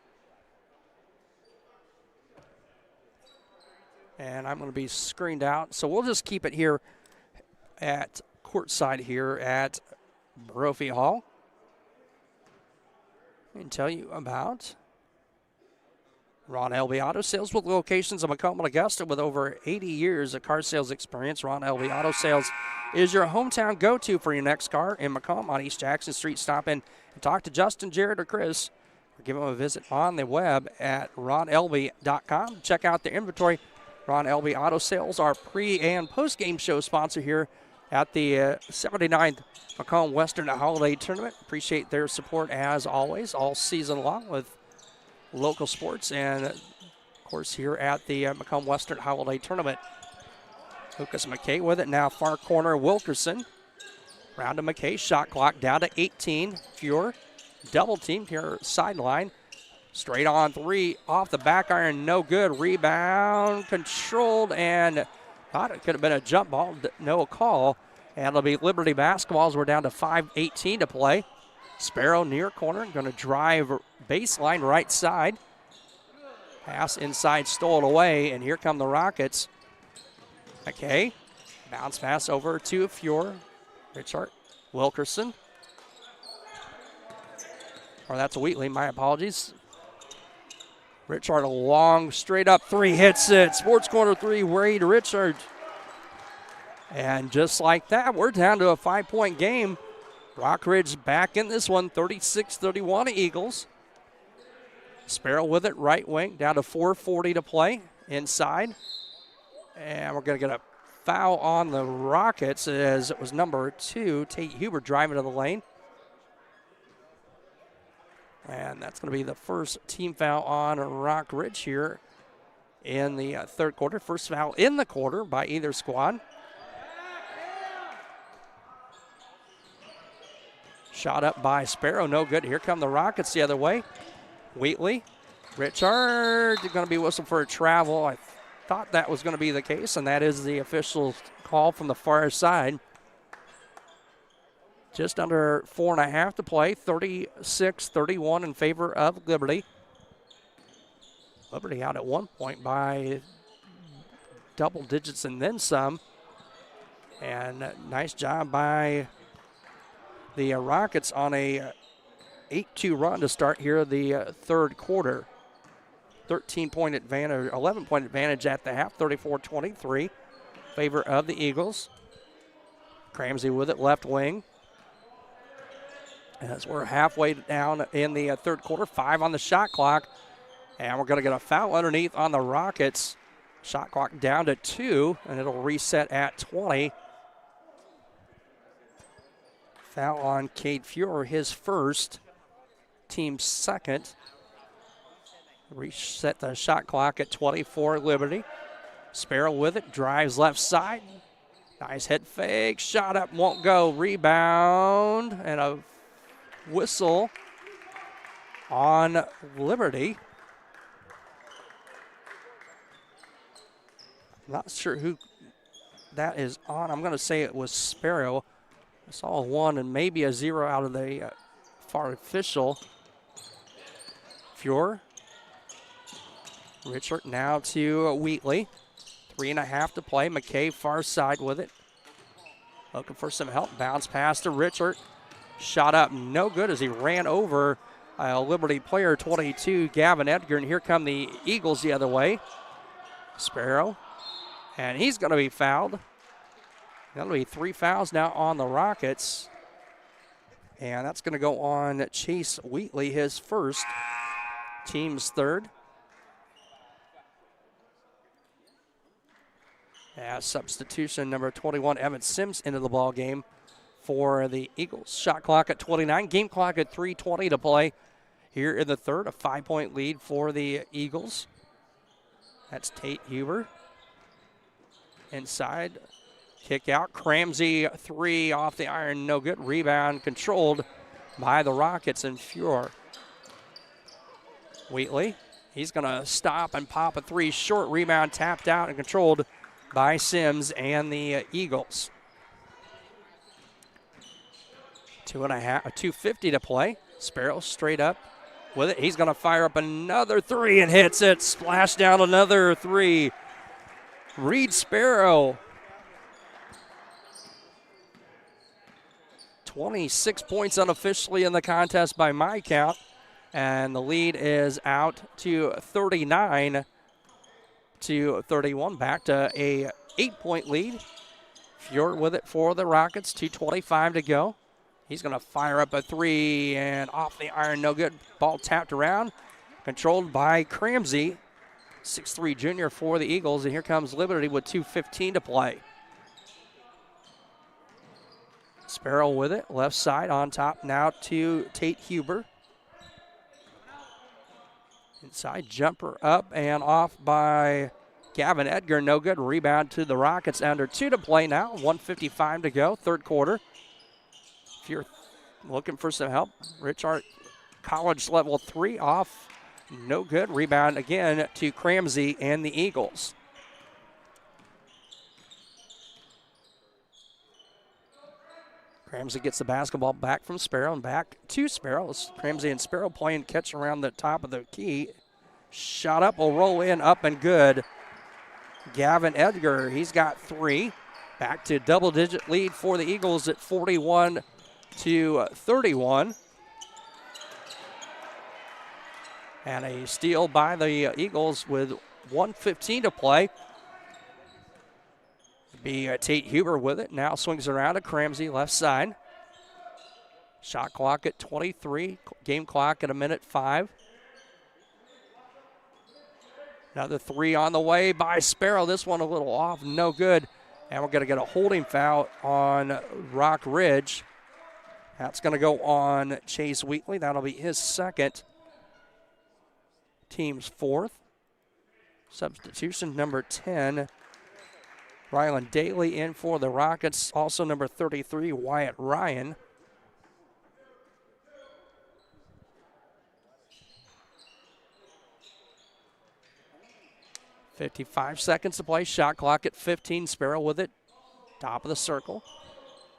And I'm going to be screened out. So we'll just keep it here at courtside here at Brophey Hall. And tell you about Ron Elby Auto Sales with locations in Macomb and Augusta. With over 80 years of car sales experience, Ron Elby Auto Sales is your hometown go-to for your next car in Macomb on East Jackson Street. Stop in and talk to Justin, Jared, or Chris, or give them a visit on the web at ronelby.com. Check out the inventory. Ron Elby Auto Sales, our pre- and post-game show sponsor here at the 79th Macomb Western Holiday Tournament. Appreciate their support as always, all season long with local sports and, of course, here at the Macomb Western Holiday Tournament. Lucas McKay with it now, far corner, Wilkerson. Round to McKay, shot clock down to 18. Fuhr, double team here, sideline. Straight on 3, off the back iron, no good. Rebound controlled, and thought it could have been a jump ball, no call. And it'll be Liberty basketball as we're down to 5:18 to play. Sparrow near corner, going to drive baseline right side. Pass inside, stolen away, and here come the Rockets. McKay, bounce pass over to Fuhr. Richard Wilkerson. Or that's Wheatley, my apologies. Richard, a long, straight up 3, hits it. Sports Corner 3, Wade Richard. And just like that, we're down to a 5-point game. Rockridge back in this one, 36-31 Eagles. Sparrow with it, right wing, down to 4:40 to play inside. And we're going to get a foul on the Rockets as it was number 2, Tate Huber, driving to the lane. And that's going to be the first team foul on Rockridge here in the third quarter. First foul in the quarter by either squad. Shot up by Sparrow, no good. Here come the Rockets the other way. Wheatley, Richard, going to be whistled for a travel. I thought that was going to be the case, and that is the official call from the far side. Just under 4.5 to play, 36-31 in favor of Liberty. Liberty out at 1 point by double digits and then some. And nice job by the Rockets on a 8-2 run to start here the third quarter. 13-point advantage, 11-point advantage at the half, 34-23, favor of the Eagles. Cramsey with it, left wing. As we're halfway down in the third quarter, 5 on the shot clock, and we're going to get a foul underneath on the Rockets. Shot clock down to 2, and it'll reset at 20. Foul on Cade Fuhrer, his first, team's second. Reset the shot clock at 24 Liberty. Sparrow with it, drives left side. Nice head fake, shot up, won't go. Rebound, and a whistle on Liberty. Not sure who that is on. I'm going to say it was Sparrow. I saw a 1 and maybe a 0 out of the far official. Fuhrer. Richard now to Wheatley. 3.5 to play. McKay far side with it. Looking for some help. Bounce pass to Richard. Shot up, no good as he ran over a Liberty player, 22, Gavin Edgar. And here come the Eagles the other way. Sparrow. And he's going to be fouled. That'll be 3 fouls now on the Rockets. And that's going to go on Chase Wheatley, his first, team's third. Substitution number 21, Evan Sims, into the ball game for the Eagles. Shot clock at 29, game clock at 3:20 to play here in the third. A 5-point lead for the Eagles. That's Tate Huber. Inside, kick out. Cramsey, 3 off the iron, no good. Rebound controlled by the Rockets and Fuhrer. Wheatley, he's going to stop and pop a 3 short. Rebound tapped out and controlled by Sims and the Eagles. 2:50 to play. Sparrow straight up with it. He's going to fire up another 3 and hits it. Splash down another 3. Reed Sparrow. 26 points unofficially in the contest by my count. And the lead is out to 39-31. Back to a 8-point lead. Fuhrer with it for the Rockets. 2:25 to go. He's going to fire up a 3 and off the iron, no good. Ball tapped around. Controlled by Cramsey. 6'3" junior for the Eagles. And here comes Liberty with 2:15 to play. Sparrow with it. Left side on top now to Tate Huber. Inside jumper up and off by Gavin Edgar. No good. Rebound to the Rockets. Under 2 to play now. 1:55 to go. Third quarter. If you're looking for some help, Richard, college level 3 off. No good. Rebound again to Cramsey and the Eagles. Cramsey gets the basketball back from Sparrow and back to Sparrow. Cramsey and Sparrow playing catch around the top of the key. Shot up, will roll in, up and good. Gavin Edgar, he's got 3. Back to double-digit lead for the Eagles at 41-31. And a steal by the Eagles with 1:15 to play. Be Tate Huber with it. Now swings around to Cramsey, left side. Shot clock at 23. Game clock at 1:05. Another three on the way by Sparrow. This one a little off, no good. And we're going to get a holding foul on Rockridge. That's going to go on Chase Wheatley. That'll be his second. Team's fourth. Substitution number 10. Rylan Daly in for the Rockets. Also number 33, Wyatt Ryan. .55 seconds to play. Shot clock at 15. Sparrow with it. Top of the circle.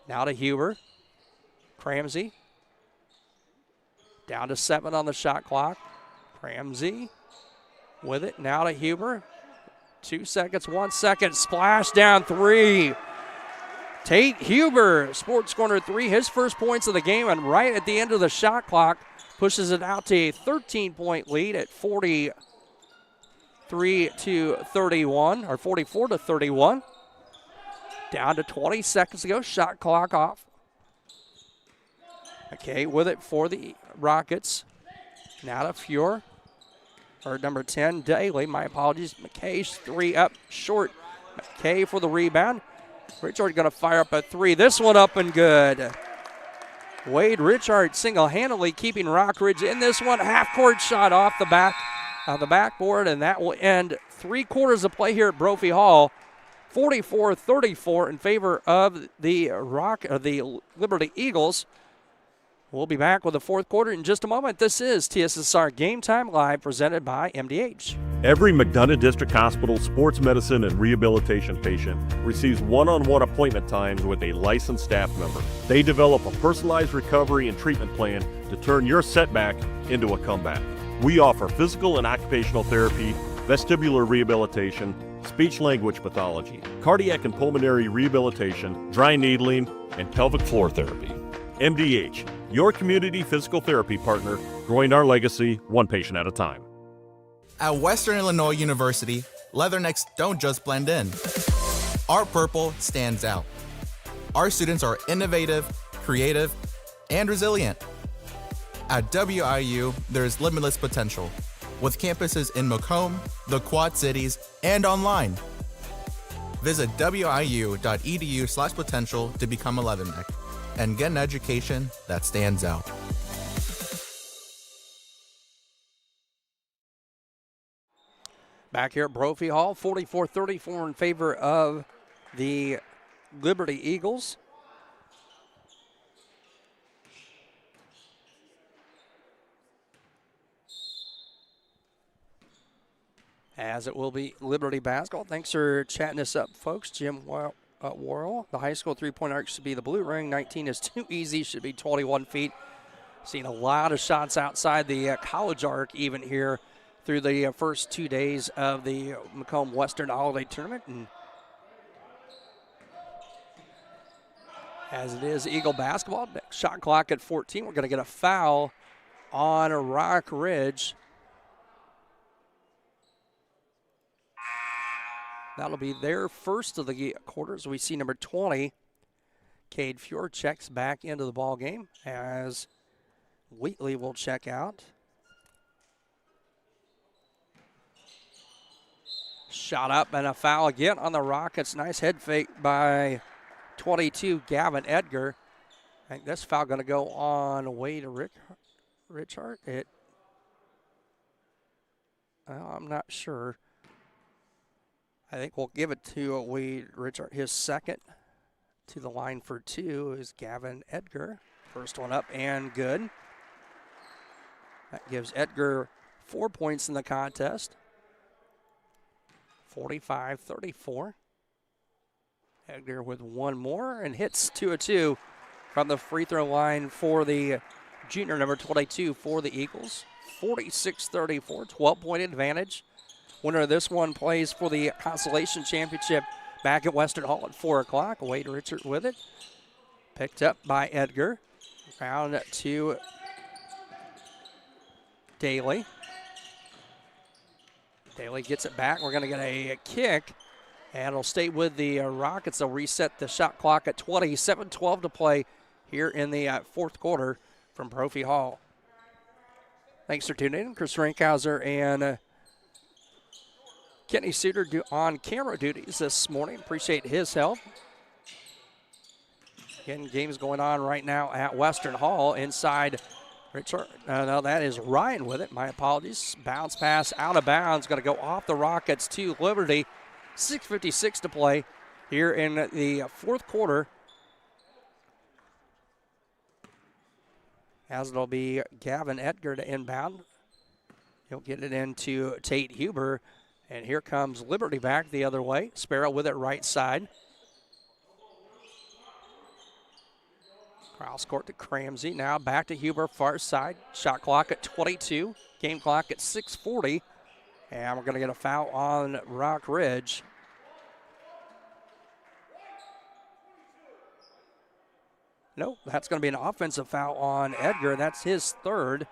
Now to Huber. Cramsey. Down to 7 on the shot clock. Cramsey with it. Now to Huber. 2 seconds, 1 second. Splash down 3. Tate Huber, Sports Corner 3, his first points of the game, and right at the end of the shot clock, pushes it out to a 13-point lead at 43-31, or 44-31. Down to 20 seconds to go. Shot clock off. Okay, with it for the Rockets. Now to Fuhr. Or number 10, Daly. My apologies. McKay's 3 up short. McKay for the rebound. Richard going to fire up a 3. This one up and good. Wade Richard single-handedly keeping Rockridge in this one. Half-court shot off the backboard, and that will end 3 quarters of play here at Brophey Hall. 44-34 in favor of the Liberty Eagles. We'll be back with the fourth quarter in just a moment. This is TSSR Game Time Live, presented by MDH. Every McDonough District Hospital sports medicine and rehabilitation patient receives one-on-one appointment times with a licensed staff member. They develop a personalized recovery and treatment plan to turn your setback into a comeback. We offer physical and occupational therapy, vestibular rehabilitation, speech-language pathology, cardiac and pulmonary rehabilitation, dry needling, and pelvic floor therapy. MDH, your community physical therapy partner, growing our legacy one patient at a time. At Western Illinois University, leathernecks don't just blend in. Our purple stands out. Our students are innovative, creative, and resilient. At WIU, there's limitless potential, with campuses in Macomb, the Quad Cities, and online. Visit wiu.edu/potential to become a leatherneck and get an education that stands out. Back here at Brophey Hall, 44-34 in favor of the Liberty Eagles. As it will be Liberty basketball. Thanks for chatting us up, folks. Jim Worrell, the high school three-point arc should be the blue ring. 19 is too easy, should be 21 feet. Seen a lot of shots outside the college arc even here through the first 2 days of the Macomb Western Holiday Tournament. And as it is Eagle basketball, shot clock at 14. We're going to get a foul on Rockridge. That'll be their first of the quarters. We see number 20, Cade Fuhr, checks back into the ball game as Wheatley will check out. Shot up and a foul again on the Rockets. Nice head fake by 22, Gavin Edgar. I think this foul going to go on Wade Richard. I'm not sure. I think we'll give it to Wade Richard. His second to the line for 2 is Gavin Edgar. First one up and good. That gives Edgar 4 points in the contest. 45-34. Edgar with one more and hits 2 of 2 from the free throw line for the junior, number 22 for the Eagles. 46-34, 12-point advantage. Winner of this one plays for the Consolation Championship back at Western Hall at 4 o'clock. Wade Richard with it. Picked up by Edgar. Round to Daly. Daly gets it back. We're going to get a kick And it'll stay with the Rockets. They'll reset the shot clock at 27-12 to play here in the fourth quarter from Brophey Hall. Thanks for tuning in. Chris Rinkhauser and Kenny Suter on camera duties this morning. Appreciate his help. Again, game's going on right now at Western Hall inside Richard. No, that is Ryan with it. My apologies. Bounce pass out of bounds. Going to go off the Rockets to Liberty. 6:56 to play here in the fourth quarter. As it'll be Gavin Edgar to inbound. He'll get it into Tate Huber. And here comes Liberty back the other way. Sparrow with it right side. Cross court to Cramsey. Now back to Huber, far side. Shot clock at 22. Game clock at 6:40. And we're going to get a foul on Rockridge. Nope, that's going to be an offensive foul on Edgar. That's his third.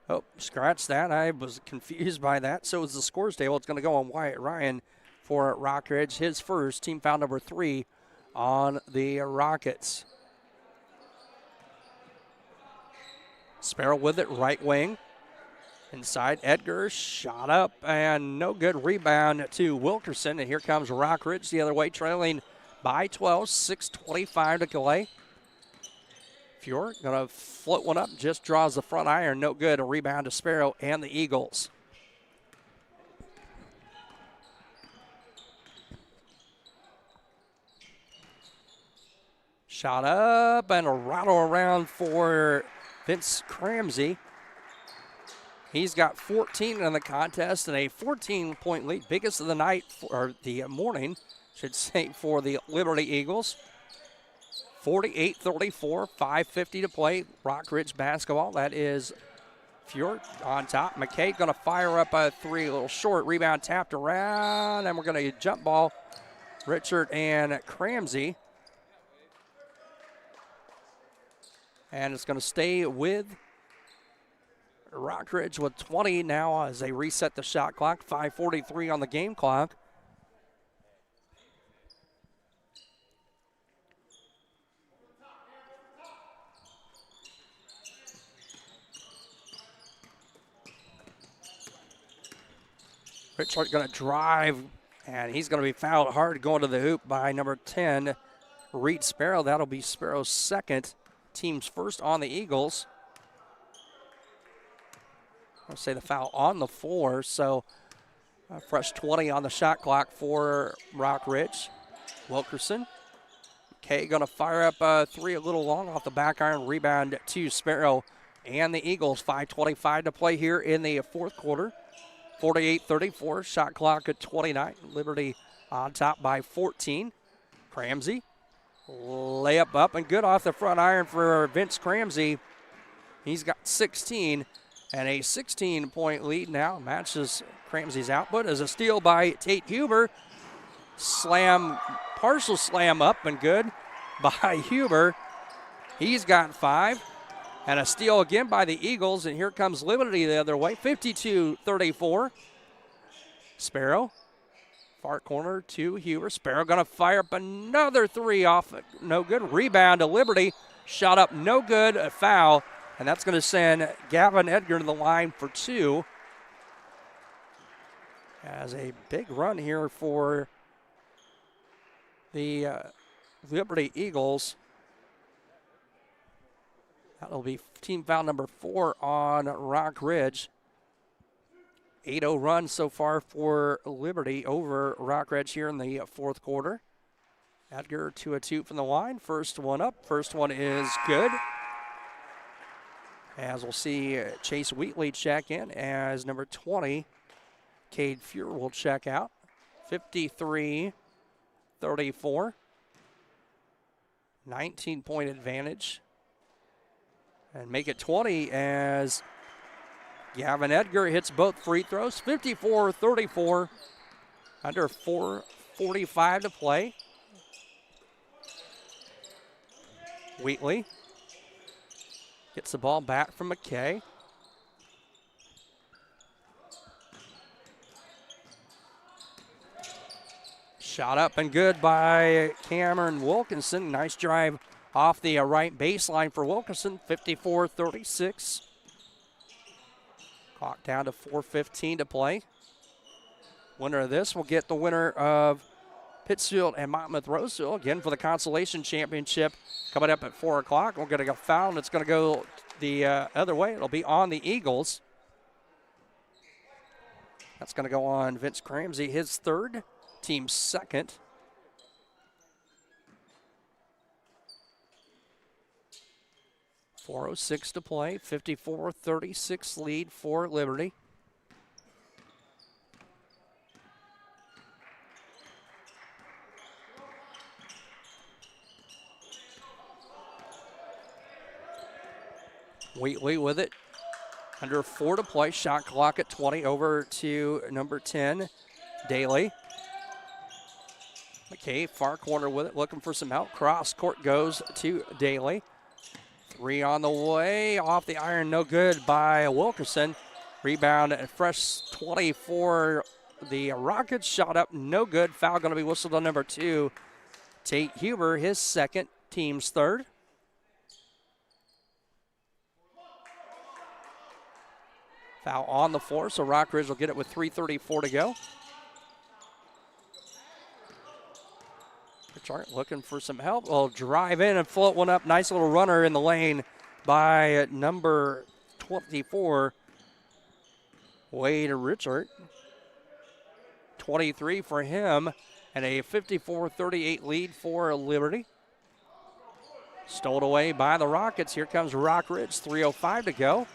Oh, scratch that. I was confused by that. So is the scores table. It's going to go on Wyatt Ryan for Rockridge. His first, team foul number 3 on the Rockets. Sparrow with it, right wing. Inside, Edgar, shot up, and no good. Rebound to Wilkerson, and here comes Rockridge the other way, trailing by 12, 6:25 to play. Fjord going to float one up, just draws the front iron, no good. A rebound to Sparrow and the Eagles. Shot up, and a rattle around for Vince Cramsey. He's got 14 in the contest and a 14-point lead, biggest of the night, or the morning, should say, for the Liberty Eagles. 48-34, 5:50 to play. Rockridge basketball. That is Fjord on top. McKay going to fire up a three, a little short. Rebound tapped around, and we're going to jump ball. Richard and Cramsey. And it's going to stay with Rockridge with 20 now as they reset the shot clock. 5:43 on the game clock. Richard going to drive, and he's going to be fouled hard going to the hoop by number 10, Reed Sparrow. That'll be Sparrow's second, team's first on the Eagles. I'll say the foul on the floor, so fresh 20 on the shot clock for Rockridge. Wilkerson. McKay going to fire up a three a little long off the back iron. Rebound to Sparrow and the Eagles. 5:25 to play here in the fourth quarter. 48-34, shot clock at 29. Liberty on top by 14. Cramsey, layup up and good off the front iron for Vince Cramsey. He's got 16 and a 16-point lead now. Matches Cramsey's output as a steal by Tate Huber. Slam, partial slam up and good by Huber. He's got 5. And a steal again by the Eagles, and here comes Liberty the other way, 52-34. Sparrow, far corner to Huber. Sparrow going to fire up another three off, no good. Rebound to Liberty, shot up, no good, a foul, and that's going to send Gavin Edgar to the line for 2. As a big run here for the Liberty Eagles. That'll be team foul number 4 on Rockridge. 8-0 run so far for Liberty over Rockridge here in the fourth quarter. Edgar 2-2 from the line. First one up. First one is good. As we'll see Chase Wheatley check in as number 20. Cade Fuhr will check out. 53-34. 19-point advantage. And make it 20 as Gavin Edgar hits both free throws. 54-34. Under 4:45 to play. Wheatley gets the ball back from McKay. Shot up and good by Cameron Wilkinson. Nice drive off the right baseline for Wilkinson, 54-36. Clock down to 4:15 to play. Winner of this will get the winner of Pittsfield and Monmouth-Roseville, again for the consolation championship coming up at 4 o'clock. We're going to go foul, and it's going to go the other way. It'll be on the Eagles. That's going to go on Vince Cramsey, his third, team second. .406 to play, 54-36 lead for Liberty. Wheatley with it. Under 4 to play. Shot clock at 20. Over to number 10, Daly. McKay, far corner with it. Looking for some help. Cross court goes to Daly. 3 on the way. Off the iron. No good by Wilkerson. Rebound at fresh 20 for the Rockets. Shot up. No good. Foul going to be whistled on number 2. Tate Huber, his second. Team's third. Foul on the floor, so Rockridge will get it with 3:34 to go. Richard looking for some help. Will drive in and float one up. Nice little runner in the lane by number 24, Wade Richard. 23 for him, and a 54-38 lead for Liberty. Stole away by the Rockets. Here comes Rockridge, 3:05 to go.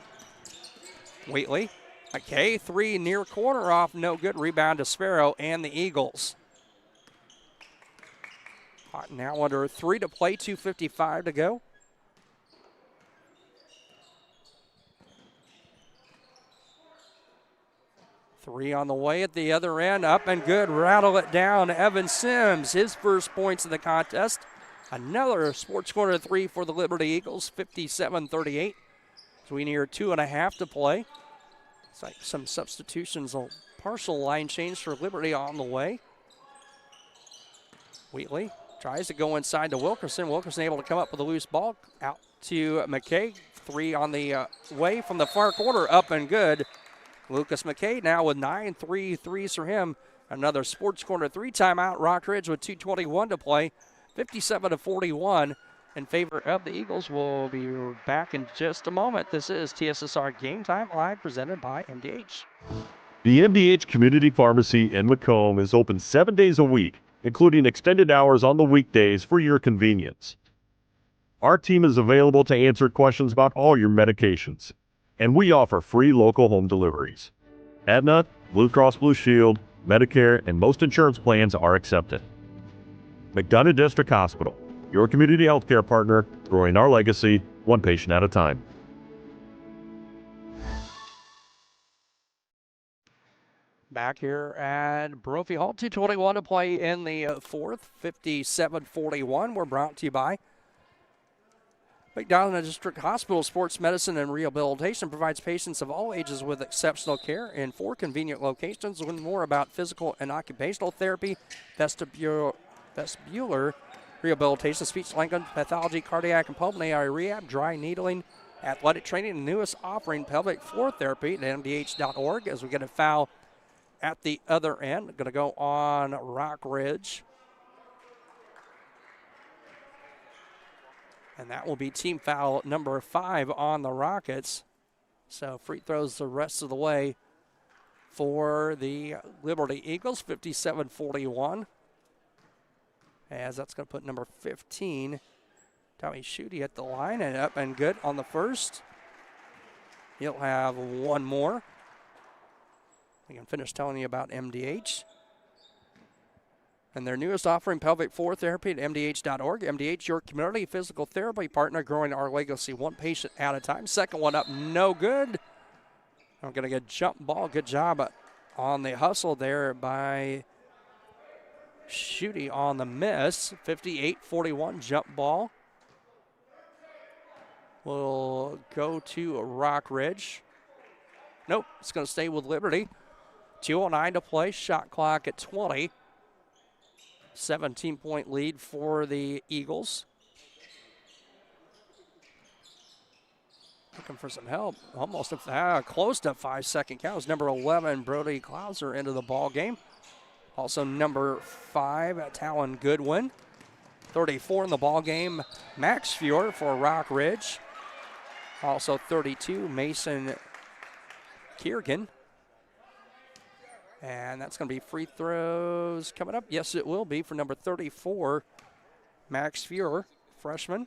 Wheatley, McKay, 3 near corner off, no good. Rebound to Sparrow and the Eagles. Hot now under 3 to play, 2:55 to go. Three on the way at the other end, up and good, rattle it down. Evan Sims, his first points of the contest. Another sports corner 3 for the Liberty Eagles, 57-38. So we near 2.5 to play. It's like some substitutions, a partial line change for Liberty on the way. Wheatley tries to go inside to Wilkerson. Wilkerson able to come up with a loose ball. Out to McKay. 3 on the way from the far corner, up and good. Lucas McKay now with 9 threes for him. Another sports corner 3 timeout. Rockridge with 2:21 to play. 57-41 in favor of the Eagles. We'll be back in just a moment. This is TSSR Game Time Live, presented by MDH. The MDH Community Pharmacy in Macomb is open 7 days a week, including extended hours on the weekdays for your convenience. Our team is available to answer questions about all your medications, and we offer free local home deliveries. Aetna, Blue Cross Blue Shield, Medicare, and most insurance plans are accepted. McDonough District Hospital, your community healthcare partner, growing our legacy one patient at a time. Back here at Brophey Hall, 2:21 to play in the fourth, 57-41. We're brought to you by McDonough District Hospital. Sports Medicine and Rehabilitation provides patients of all ages with exceptional care in 4 convenient locations. Learn more about physical and occupational therapy, vestibular rehabilitation, speech language pathology, cardiac and pulmonary rehab, dry needling, athletic training, and newest offering, pelvic floor therapy at MWHT.org. As we get a foul at the other end, going to go on Rockridge. And that will be team foul number 5 on the Rockets. So free throws the rest of the way for the Liberty Eagles, 57-41. As that's going to put number 15, Tommy Schutte, at the line, and up and good on the first. He'll have one more. I can finish telling you about MDH. And their newest offering, pelvic floor therapy at MDH.org. MDH, your community physical therapy partner, growing our legacy one patient at a time. Second one up, no good. I'm going to get jump ball. Good job on the hustle there by Schutte on the miss. 58-41 jump ball. We'll go to Rockridge. Nope, it's going to stay with Liberty. 2:09 to play, shot clock at 20. 17-point lead for the Eagles. Looking for some help. Almost close to 5-second count. Number 11, Brody Klauser, into the ball game. Also number 5, Talon Goodwin. 34 in the ball game, Max Fuhr for Rockridge. Also 32, Mason Kiergan. And that's going to be free throws coming up. Yes, it will be for number 34, Max Fuhr, freshman.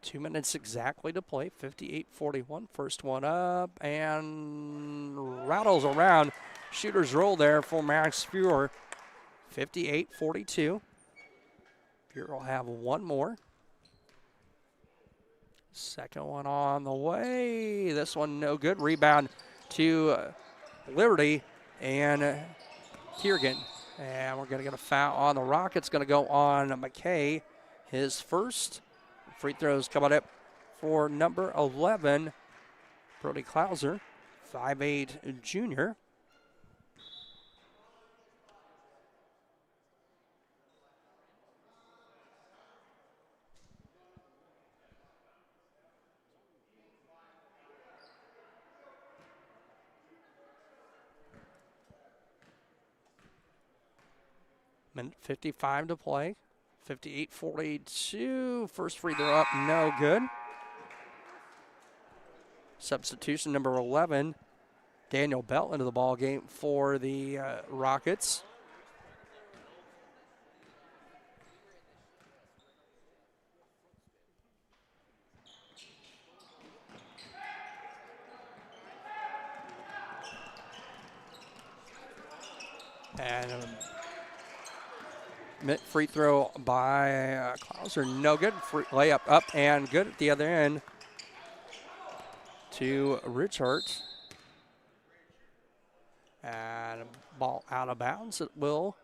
2 minutes exactly to play, 58-41. First one up and rattles around. Shooter's roll there for Max Fuhr, 58-42. Fuhr will have one more. Second one on the way. This one no good. Rebound to Liberty and Kiergan. And we're going to get a foul on the Rockets. Going to go on McKay, his first. Free throws coming up for number 11, Brody Klauser, 5'8" junior. Minute 55 to play. 58-42. First free throw up, no good. Substitution number 11, Daniel Bell, into the ball game for the Rockets. And free throw by Klauser, no good. Free layup up and good at the other end to Richards. And ball out of bounds. It will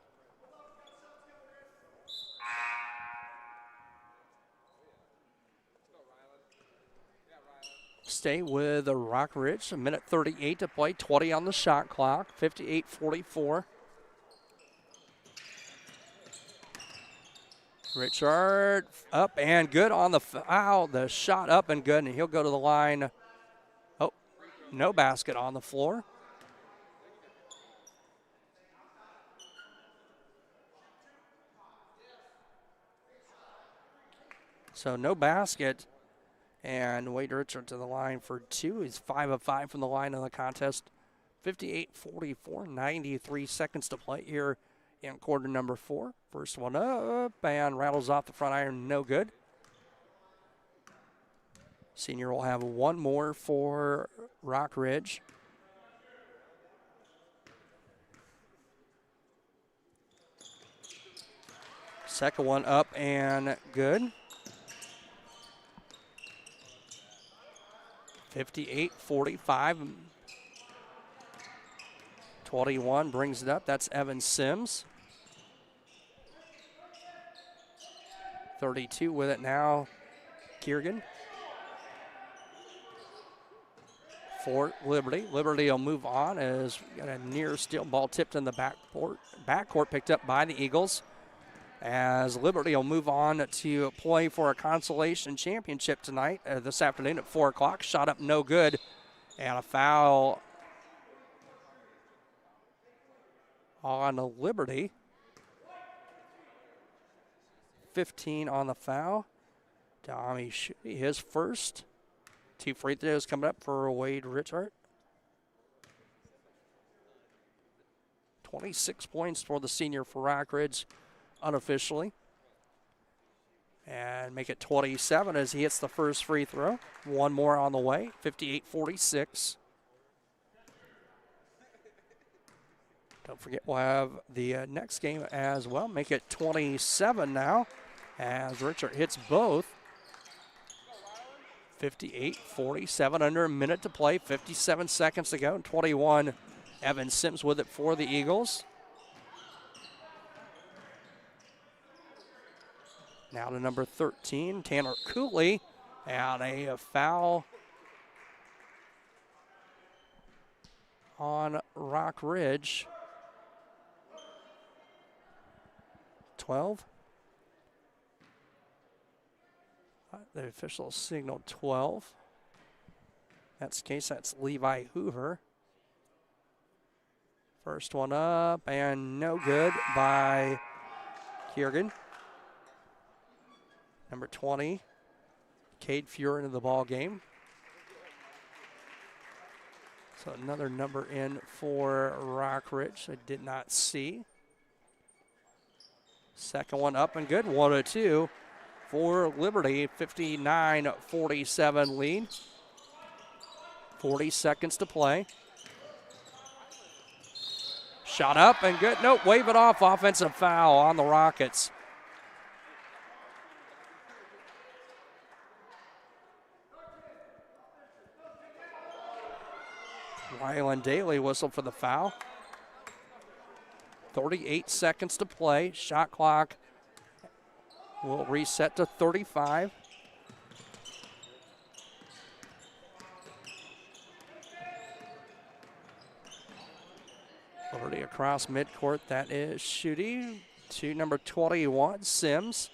stay with Rockridge. A minute 38 to play, 20 on the shot clock, 58-44. Richard up and good on the foul. The shot up and good, and he'll go to the line. Oh, no basket on the floor. So no basket, and Wade Richard to the line for two. He's 5 of 5 from the line in the contest. 58-44, 93 seconds to play here in quarter number 4. First one up and rattles off the front iron, no good. Senior will have one more for Rockridge. Second one up and good. 58-45. 21 brings it up. That's Evan Sims. 32 with it now, Kiergan. For Liberty. Liberty will move on as we got a near steal ball tipped in the backcourt, picked up by the Eagles. As Liberty will move on to play for a consolation championship tonight, this afternoon at 4 o'clock. Shot up no good, and a foul on Liberty. 15 on the foul. Tommy Schutte, his first. 2 free throws coming up for Wade Richard. 26 points for the senior for Rockridge unofficially. And make it 27 as he hits the first free throw. One more on the way, 58-46. Don't forget we'll have the next game as well. Make it 27 now as Richard hits both. 58-47, under a minute to play, 57 seconds to go. 21, Evan Sims with it for the Eagles. Now to number 13, Tanner Cooley, and a foul on Rockridge. 12. The official signaled 12. That's the case. That's Levi Hoover. First one up and no good by Kiergan. Number 20, Cade Fuhr into the ball game. So another number in for Rockridge I did not see. Second one up and good. 1-2 for Liberty. 59-47 lead. 40 seconds to play. Shot up and good. Nope, wave it off. Offensive foul on the Rockets. Rylan Daly whistled for the foul. 38 seconds to play. Shot clock will reset to 35. Already across midcourt, that is Schutte to number 21, Sims.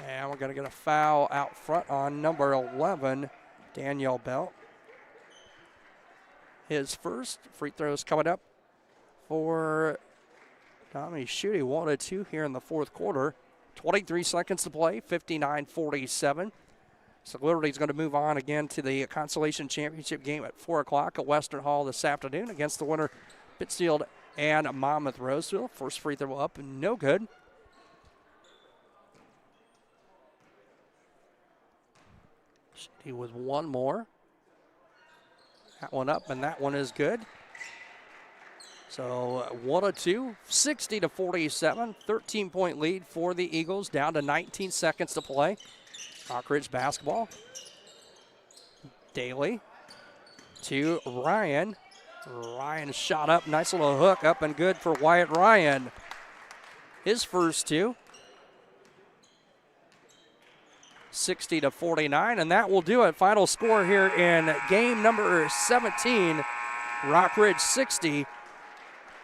And we're going to get a foul out front on number 11, Daniel Belt. His first free throws coming up for Tommy Schutte. 1-2 here in the fourth quarter. 23 seconds to play, 59-47. So Liberty's going to move on again to the Consolation Championship game at 4 o'clock at Western Hall this afternoon against the winner, Pittsfield and Monmouth Roseville. First free throw up, no good. He with one more. That one up, and that one is good. So 1-2, 60-47, 13-point lead for the Eagles, down to 19 seconds to play. Rockridge basketball. Daly to Ryan. Ryan shot up, nice little hook up and good for Wyatt Ryan. His first two. 60-49, and that will do it. Final score here in game number 17. Rockridge 60,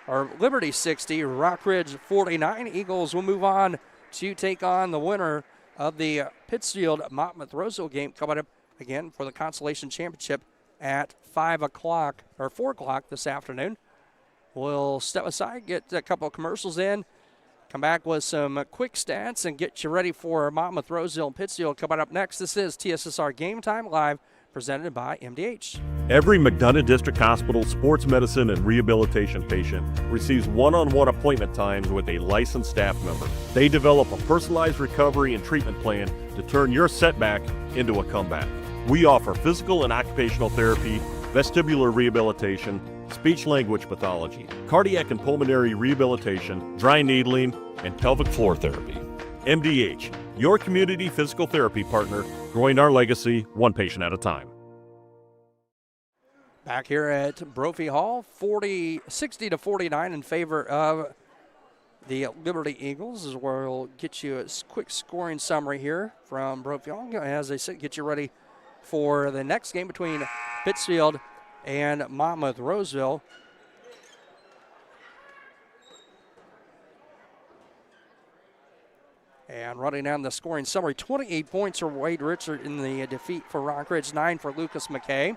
or Liberty 60, Rockridge 49. Eagles will move on to take on the winner of the Pittsfield-Monmouth Roseville game coming up again for the Consolation Championship at 5 o'clock or 4 o'clock this afternoon. We'll step aside, get a couple of commercials in, come back with some quick stats, and get you ready for Monmouth Roseville and Pittsfield coming up next. This is TSSR Game Time Live, presented by MDH. Every McDonough District Hospital sports medicine and rehabilitation patient receives one-on-one appointment times with a licensed staff member. They develop a personalized recovery and treatment plan to turn your setback into a comeback. We offer physical and occupational therapy, vestibular rehabilitation, speech-language pathology, cardiac and pulmonary rehabilitation, dry needling, and pelvic floor therapy. MDH, your community physical therapy partner, growing our legacy one patient at a time. Back here at Brophey Hall, 60-49 in favor of the Liberty Eagles, is where we'll get you a quick scoring summary here from Brophey Hall. As I said, get you ready for the next game between Pittsfield and Monmouth Roseville. And running down the scoring summary, 28 points for Wade Richard in the defeat for Rockridge, 9 for Lucas McKay.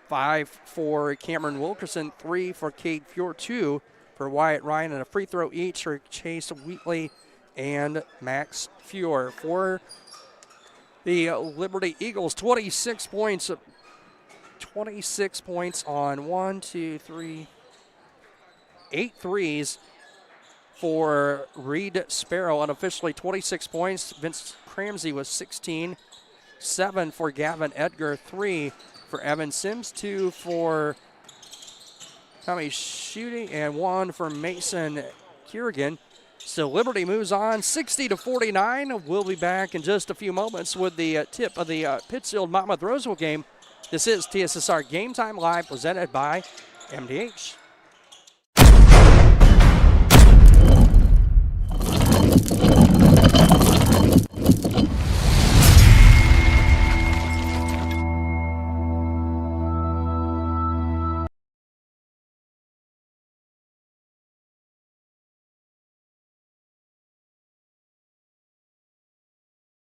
5 for Cameron Wilkerson, 3 for Cade Fuhr, 2 for Wyatt Ryan, and a free throw each for Chase Wheatley and Max Fuhr. For the Liberty Eagles, 26 points on 8 threes for Reed Sparrow, unofficially 26 points. Vince Cramsey was 16, 7 for Gavin Edgar, 3 for Evan Sims, 2 for Tommy Schutte, and 1 for Mason Kiergan. So Liberty moves on 60-49. We'll be back in just a few moments with the tip of the Pittsfield-Monmouth Roseville game. This is TSSR Game Time Live, presented by MDH.